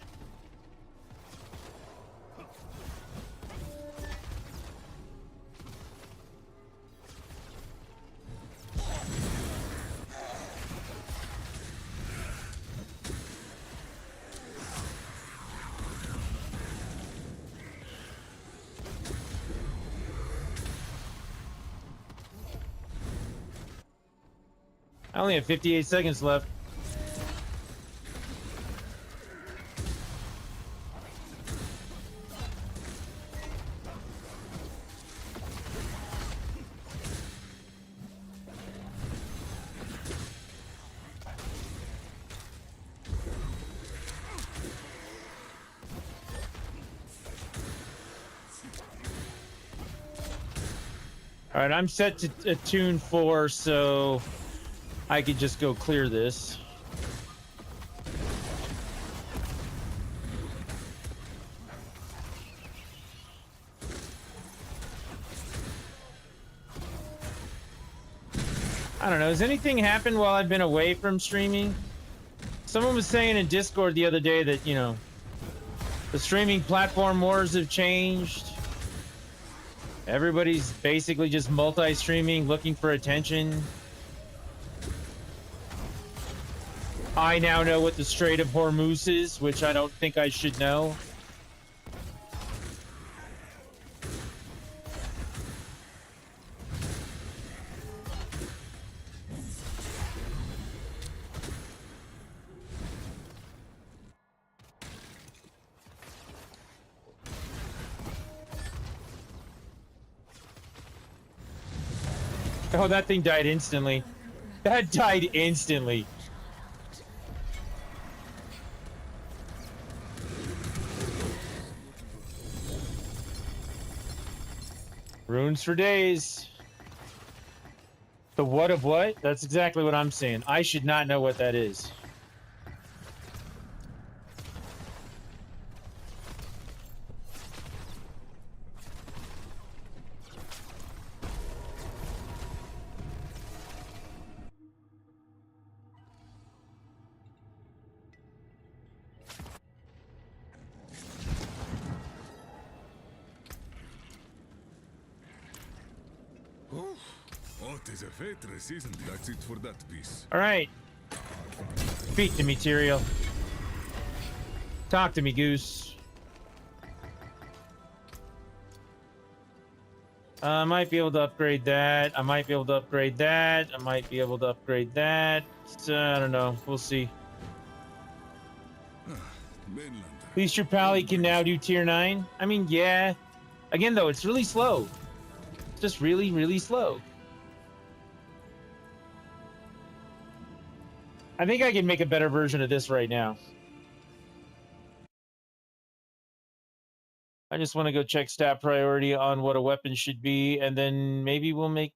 A: I only have 58 seconds left. All right, I'm set to attune 4, so I could just go clear this. I don't know. Has anything happened while I've been away from streaming? Someone was saying in Discord the other day that, you know, the streaming platform wars have changed. Everybody's basically just multi-streaming, looking for attention. I now know what the Strait of Hormuz is, which I don't think I should know. Oh, that thing died instantly. That died instantly. Runes for days. The what of what? That's exactly what I'm saying. I should not know what that is.
E: That's it for that piece.
A: All right. Speak to me, Tyrael. Talk to me, Goose. I might be able to upgrade that. I might be able to upgrade that. I might be able to upgrade that. I don't know. We'll see.
E: Mainlander.
A: At least your pally can now do tier 9. I mean, yeah. Again, though, it's really slow. It's just really, really slow. I think I can make a better version of this right now. I just want to go check stat priority on what a weapon should be, and then maybe we'll make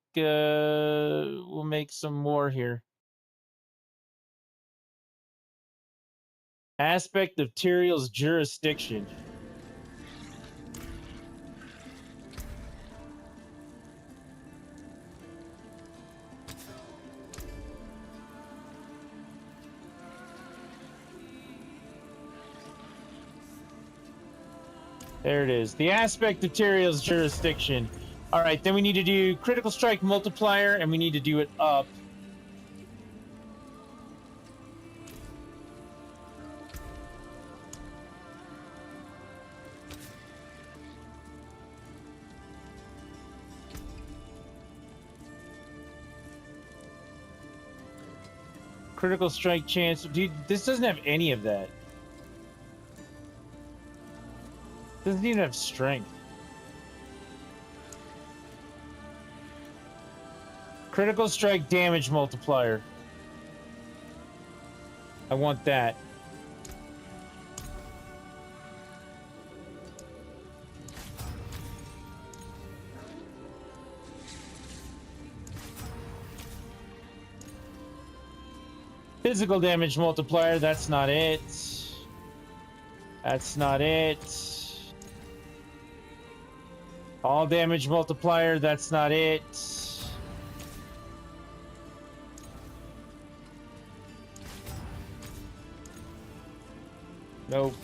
A: some more here. Aspect of Tyrael's jurisdiction. There it is. The aspect of Tyrael's jurisdiction. All right, then we need to do critical strike multiplier, and we need to do it up. Critical strike chance. Dude, this doesn't have any of that. Doesn't even have strength. Critical strike damage multiplier. I want that. Physical damage multiplier, that's not it. That's not it. All damage multiplier, that's not it. Nope.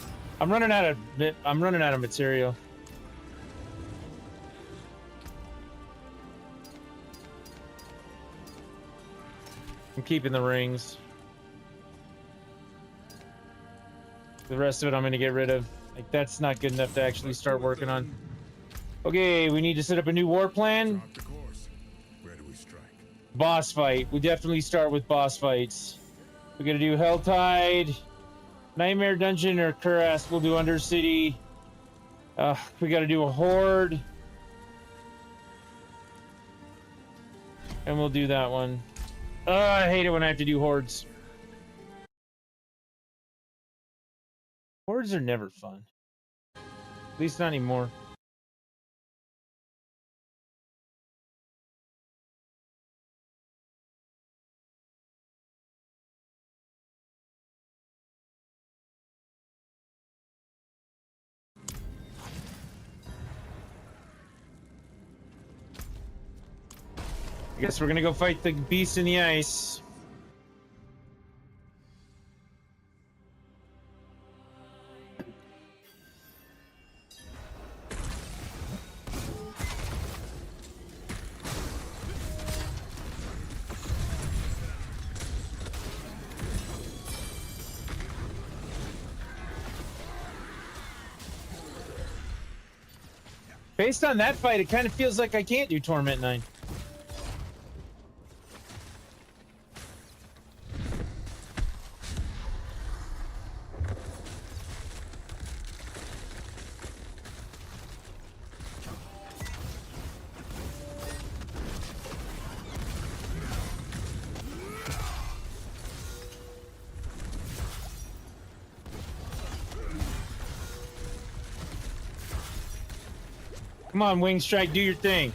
A: I'm running out of material. I'm keeping the rings. The rest of it I'm gonna get rid of. Like, that's not good enough to actually start working on. Okay, we need to set up a new war plan.
E: Chart the course. Where do we strike?
A: Boss fight. We definitely start with boss fights. We're gonna do Helltide, Nightmare Dungeon, or Kurast. We'll do Undercity. We gotta do a Horde. And we'll do that one. I hate it when I have to do Hordes. Hordes are never fun. At least not anymore. I guess we're gonna go fight the beast in the ice. Based on that fight, it kind of feels like I can't do Torment 9. Come on, Wing Strike, do your thing.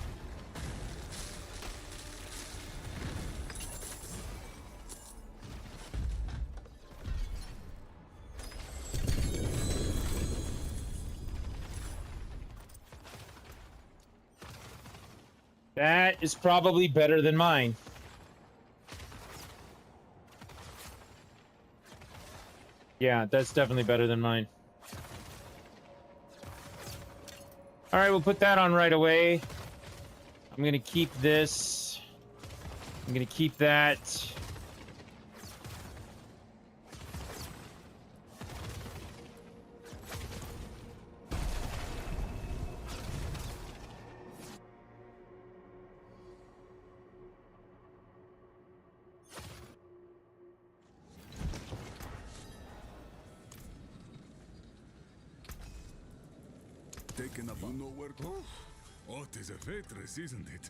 A: That is probably better than mine. Yeah, that's definitely better than mine. All right, we'll put that on right away. I'm gonna keep this. I'm gonna keep that.
E: thinking about. You know where to. Oh, it is a waitress, isn't it?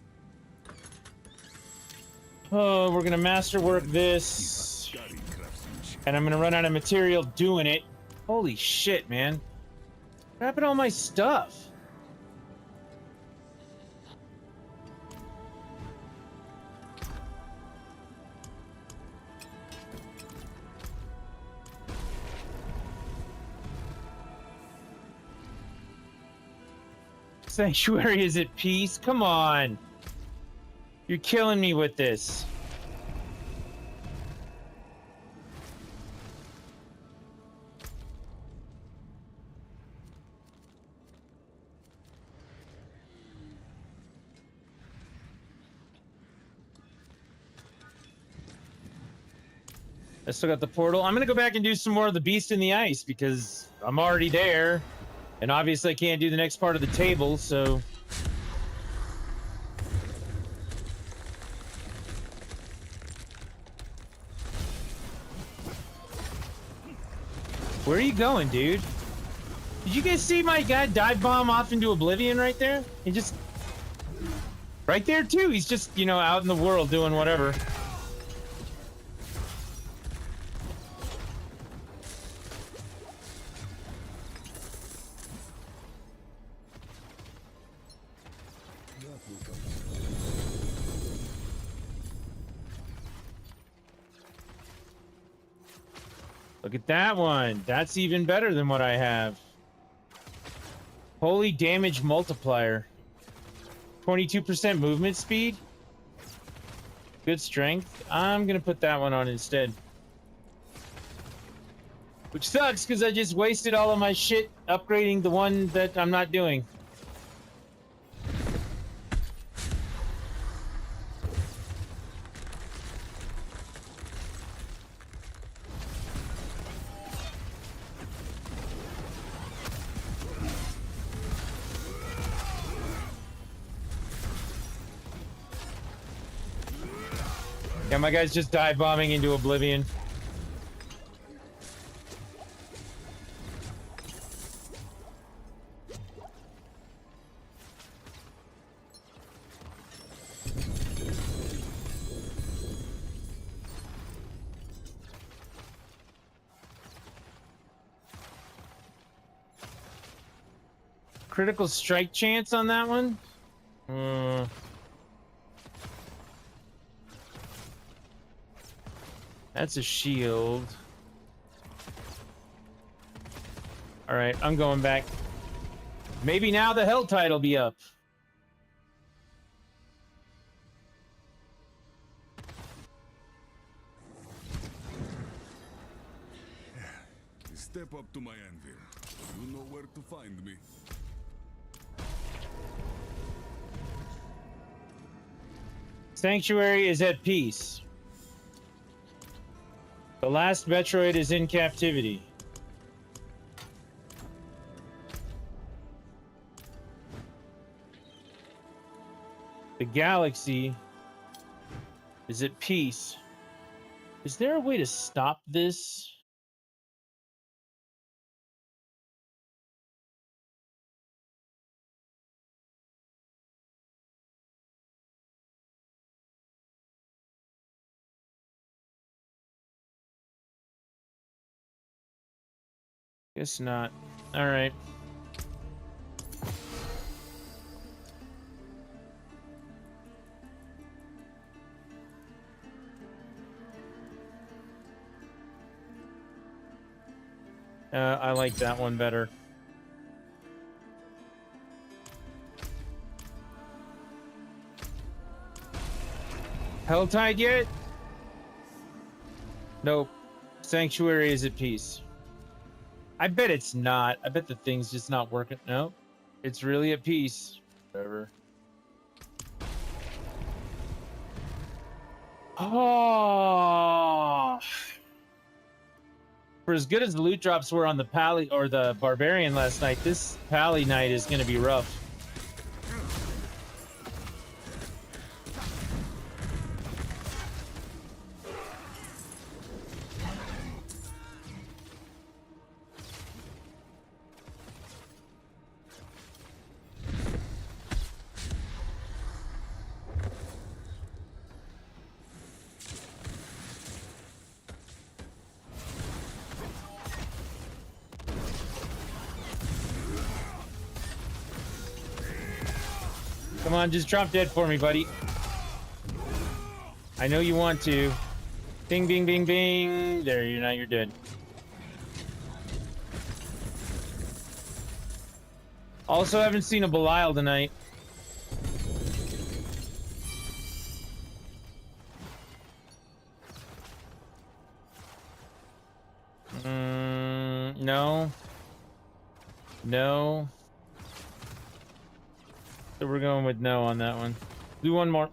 A: Oh, we're gonna masterwork this, and I'm gonna run out of material doing it. Holy shit, man! What happened to all my stuff? Sanctuary is at peace? Come on. You're killing me with this. I still got the portal. I'm gonna go back and do some more of the Beast in the Ice because I'm already there. And obviously I can't do the next part of the table, so... Where are you going, dude? Did you guys see my guy dive bomb off into oblivion right there? He just... Right there, too. He's just, you know, out in the world doing whatever. Look at that one. That's even better than what I have. Holy damage multiplier. 22% movement speed. Good strength. I'm gonna put that one on instead. Which sucks because I just wasted all of my shit upgrading the one that I'm not doing. Yeah, my guy's just dive bombing into oblivion. Critical strike chance on that one? That's a shield. Alright, I'm going back. Maybe now the Helltide will be up.
E: Step up to my anvil. You know where to find me.
A: Sanctuary is at peace. The last Metroid is in captivity. The galaxy is at peace. Is there a way to stop this? Guess not. All right. I like that one better. Helltide yet? Nope. Sanctuary is at peace. I bet it's not. I bet the thing's just not working. No, it's really at peace. Whatever. Oh. For as good as the loot drops were on the Pally or the Barbarian last night, this Pally night is going to be rough. Come on, just drop dead for me, buddy. I know you want to. Bing, bing, bing, bing. There, you're dead. Also, haven't seen a Belial tonight. No. No. So we're going with no on that one. Do one more.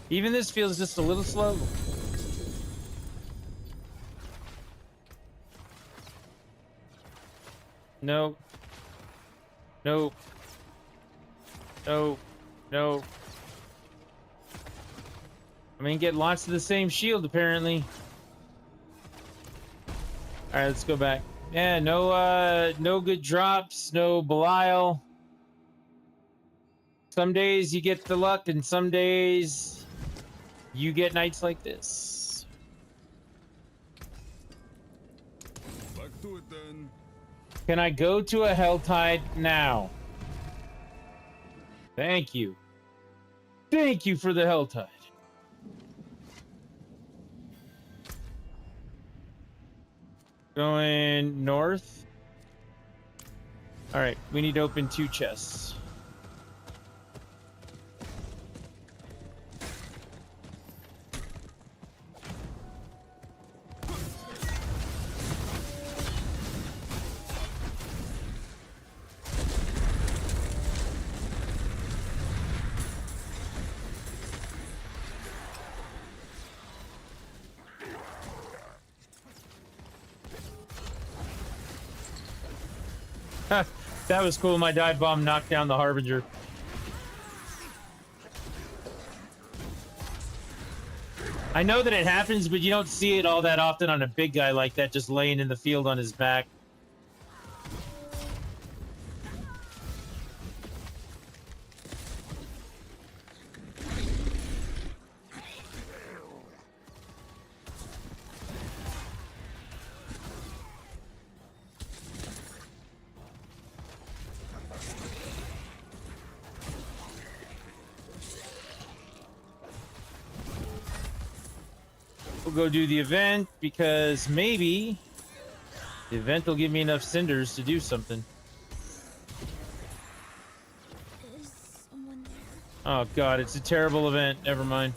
A: Even this feels just a little slow. Nope. Nope. Nope. Nope. I mean, get lots of the same shield, apparently. Alright, let's go back. Yeah, no good drops, no Belial. Some days you get the luck, and some days you get nights like this.
E: Back to it then.
A: Can I go to a Helltide now? Thank you. Thank you for the Helltide. Going north. Alright, we need to open 2 chests. That was cool. My dive bomb knocked down the Harbinger. I know that it happens, but you don't see it all that often on a big guy like that just laying in the field on his back. We'll go do the event because maybe the event will give me enough cinders to do something.
F: Is someone there?
A: Oh god, it's a terrible event. Never mind.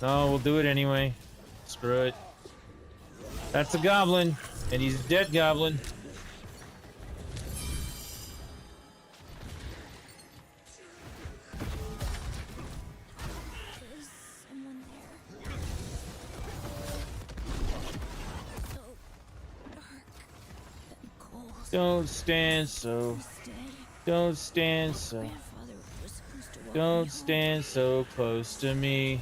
A: No, we'll do it anyway. Screw it. That's a goblin, and he's a dead goblin.
F: Is someone there? So dark and cold.
A: Don't stand so.
F: Instead,
A: Don't stand so.
F: grandfather was supposed to walk me
A: Don't
F: home.
A: stand so close to me.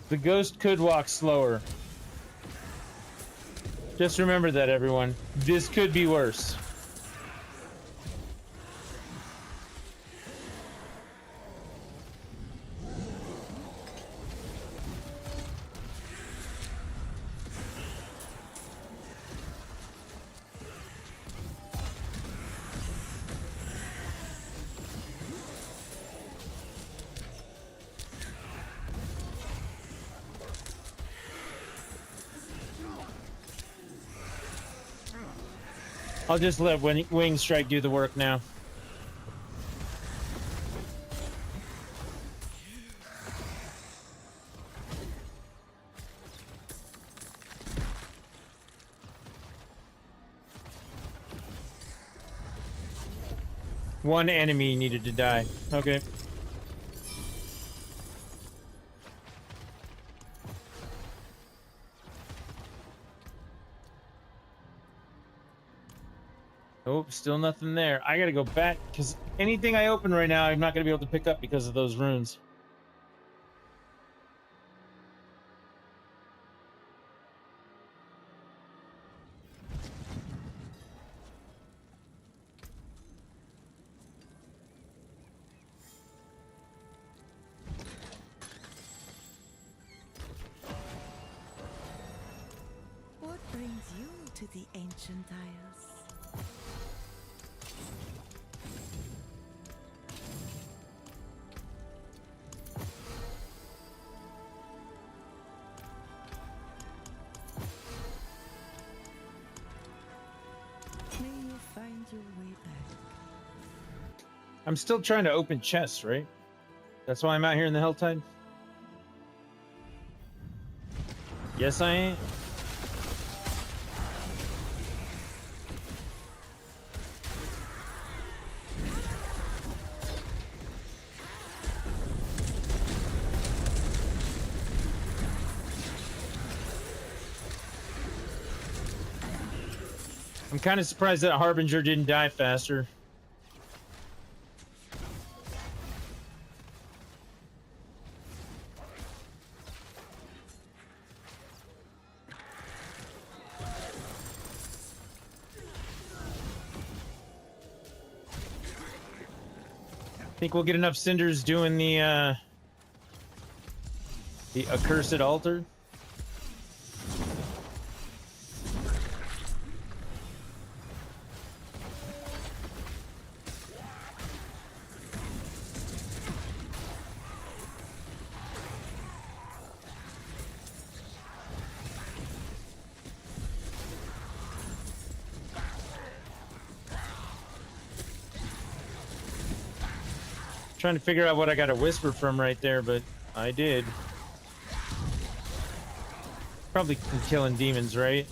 A: The ghost could walk slower. Just remember that, everyone. This could be worse. I'll just let Wing Strike do the work now. One enemy needed to die. Okay. Oh, still nothing there. I gotta go back, because anything I open right now, I'm not gonna be able to pick up because of those runes.
G: What brings you to the ancient isles? May you find your way back.
A: I'm still trying to open chests, right? That's why I'm out here in the Helltide? Yes, I am. I'm kind of surprised that Harbinger didn't die faster. Think we'll get enough cinders doing the accursed altar. Trying to figure out what I got to whisper from right there, but I did. Probably from killing demons, right?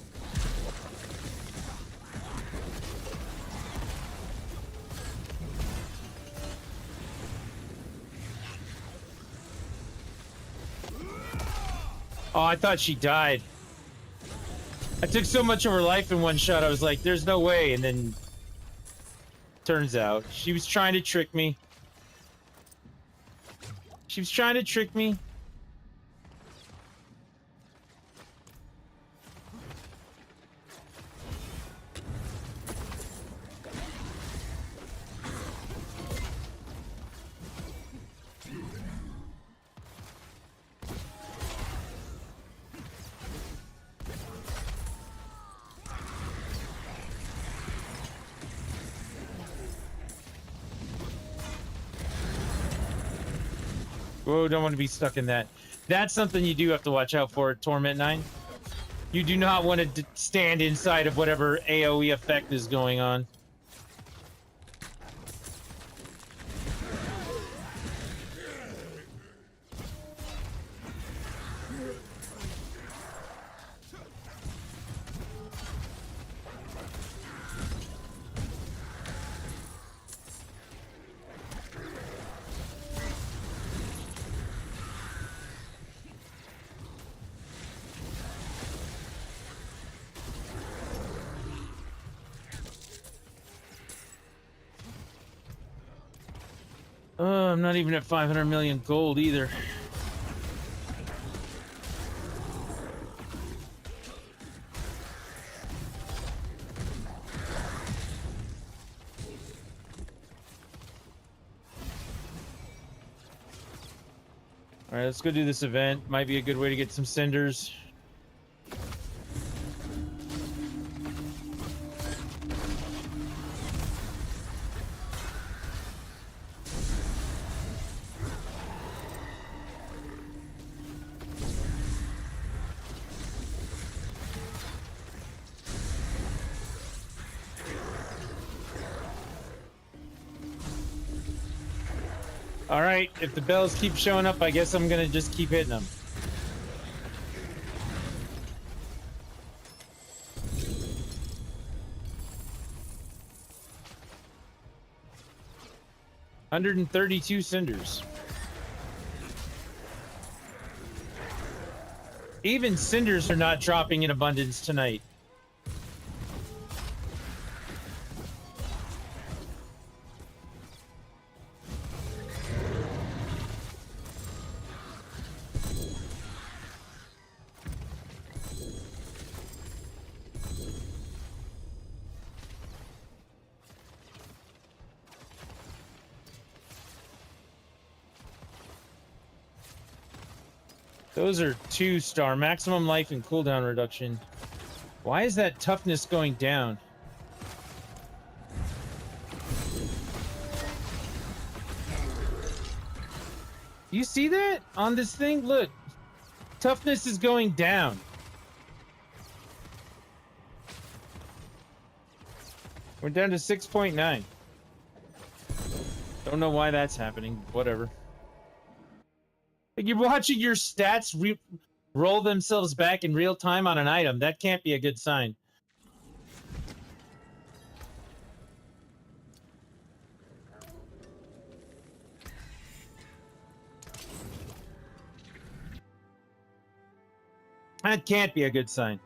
A: Oh, I thought she died. I took so much of her life in one shot, I was like, there's no way. And then turns out she was trying to trick me. She was trying to trick me. Whoa, don't want to be stuck in that. That's something you do have to watch out for at Torment 9. You do not want to stand inside of whatever AoE effect is going on. I'm not even at 500 million gold either. All right, let's go do this event. Might be a good way to get some cinders. All right, if the bells keep showing up, I guess I'm gonna just keep hitting them. 132 cinders. Even cinders are not dropping in abundance tonight. Those are 2-star maximum life and cooldown reduction. Why is that toughness going down? You see that on this thing? Look, toughness is going down. We're down to 6.9. Don't know why that's happening. Whatever. Like, you're watching your stats roll themselves back in real time on an item. That can't be a good sign. That can't be a good sign.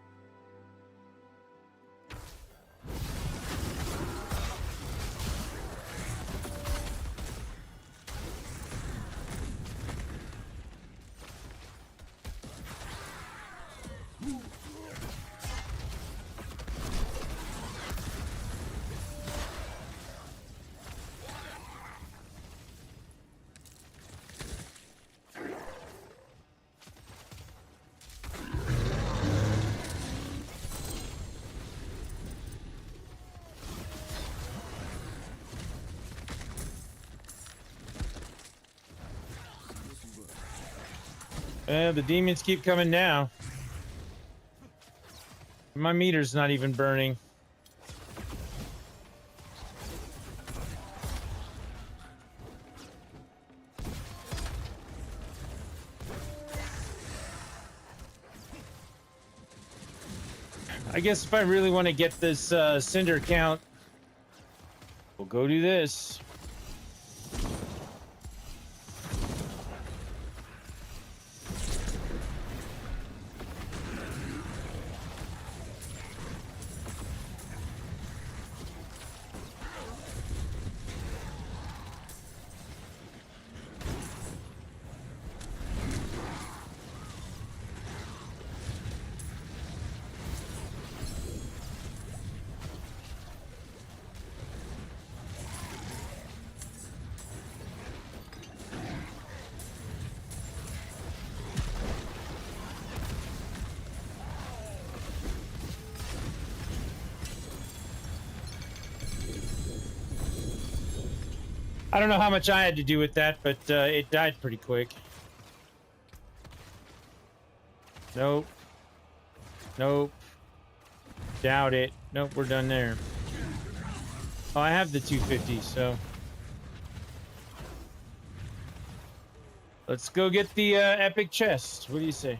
A: The demons keep coming now. My meter's not even burning. I guess if I really want to get this cinder count, we'll go do this. I don't know how much I had to do with that, but it died pretty quick. Nope. Nope. Doubt it. Nope, we're done there. Oh, I have the 250, so... Let's go get the epic chest. What do you say?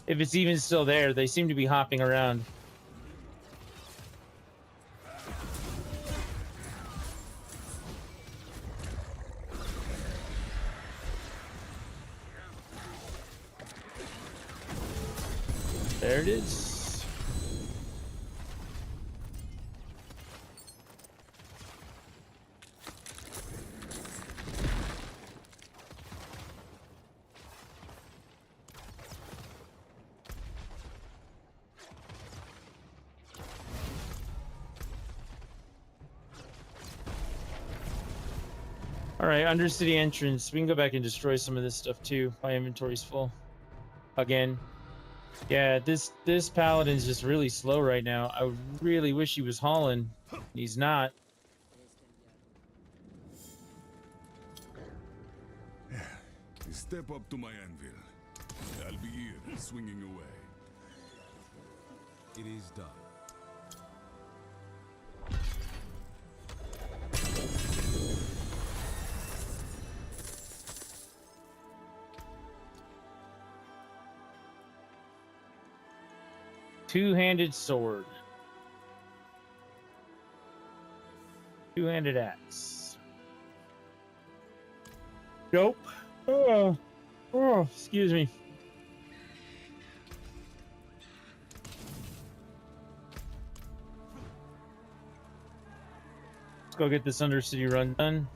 A: If it's even still there, they seem to be hopping around. There it is. All right, Undercity entrance. We can go back and destroy some of this stuff too. My inventory's full. Again. Yeah, this Paladin's just really slow right now. I really wish he was hauling. He's not.
E: Step up to my anvil. I'll be here, swinging away. It is done.
A: Two-handed sword. Two-handed axe. Nope. Oh, excuse me. Let's go get this Undercity run done.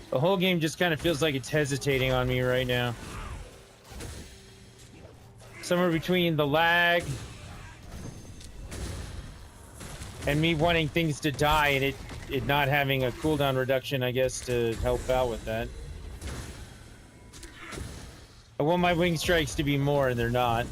A: The whole game just kind of feels like it's hesitating on me right now. Somewhere between the lag and me wanting things to die and it not having a cooldown reduction, I guess, to help out with that. I want my wing strikes to be more, and they're not.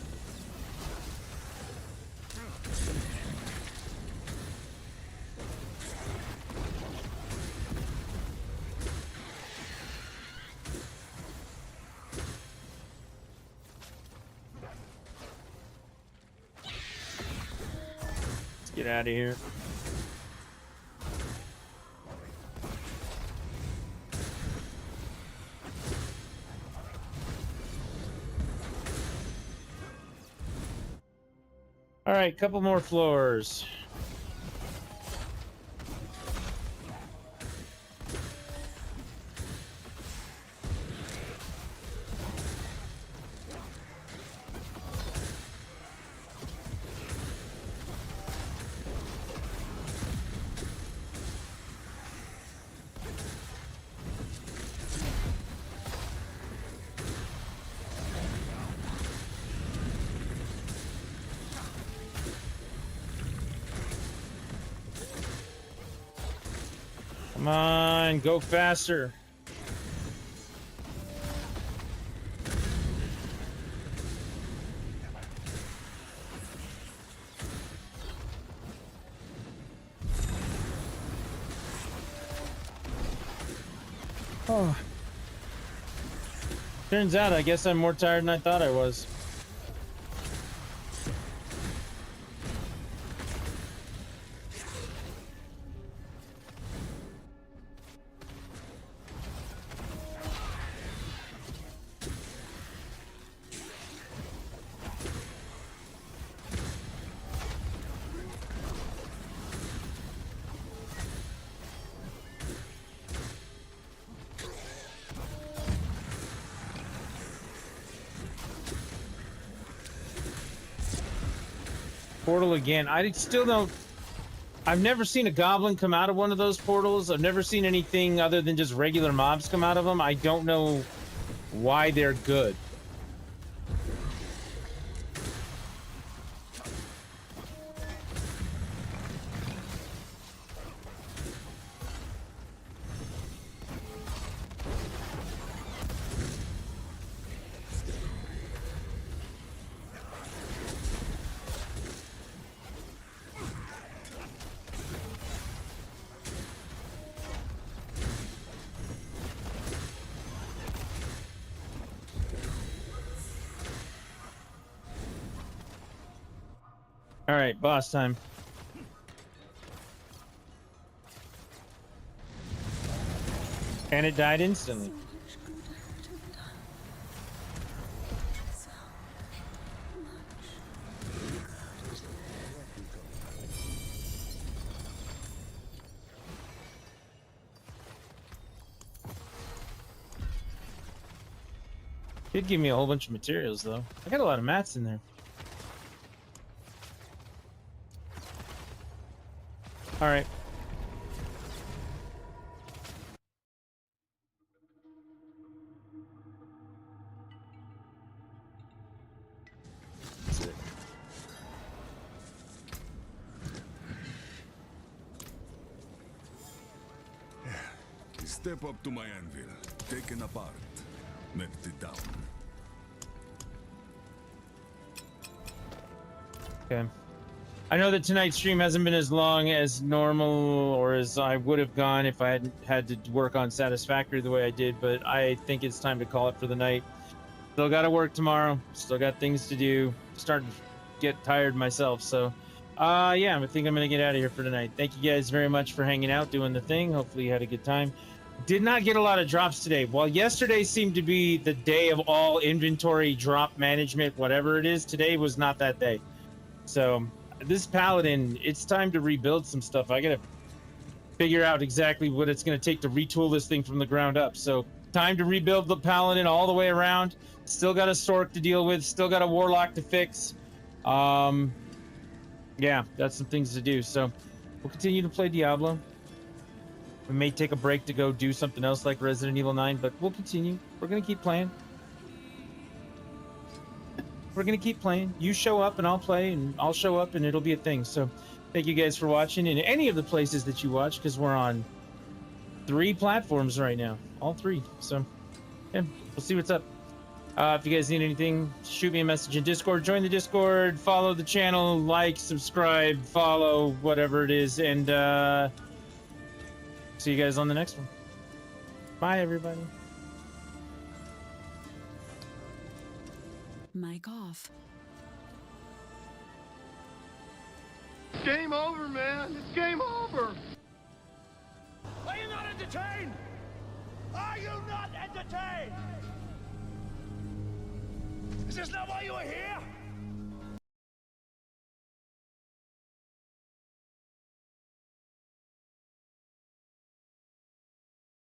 A: Get out of here. All right, couple more floors. Come on, go faster. Oh. Turns out, I guess I'm more tired than I thought I was. Portal again. I still don't... I've never seen a goblin come out of one of those portals. I've never seen anything other than just regular mobs come out of them. I don't know why they're good. All right, boss time. And it died instantly. Did give me a whole bunch of materials, though. I got a lot of mats in there. All right.
E: Step up to my anvil. Taken apart. Melted down.
A: Okay. I know that tonight's stream hasn't been as long as normal or as I would have gone if I hadn't had to work on Satisfactory the way I did, but I think it's time to call it for the night. Still got to work tomorrow. Still got things to do. Starting to get tired myself, so yeah, I think I'm gonna get out of here for tonight. Thank you guys very much for hanging out, doing the thing. Hopefully you had a good time. Did not get a lot of drops today. While yesterday seemed to be the day of all inventory drop management, whatever it is, today was not that day. So this Paladin, it's time to rebuild some stuff. I gotta figure out exactly what it's gonna take to retool this thing from the ground up. So time to rebuild the Paladin all the way around. Still got a Stork to deal with. Still got a Warlock to fix. Yeah, that's some things to do. So we'll continue to play Diablo. We may take a break to go do something else like Resident Evil 9, but we'll continue. We're gonna keep playing. We're gonna keep playing. You show up and I'll play, and I'll show up and it'll be a thing. So thank you guys for watching in any of the places that you watch, because we're on 3 platforms right now, all 3. So yeah, we'll see what's up. If you guys need anything, shoot me a message in Discord. Join the Discord, follow the channel, like, subscribe, follow, whatever it is, and see you guys on the next one. Bye, everybody.
G: Mic off.
C: Game over, man. It's game over. Are you not entertained? Are you not entertained? Is this not why you were here?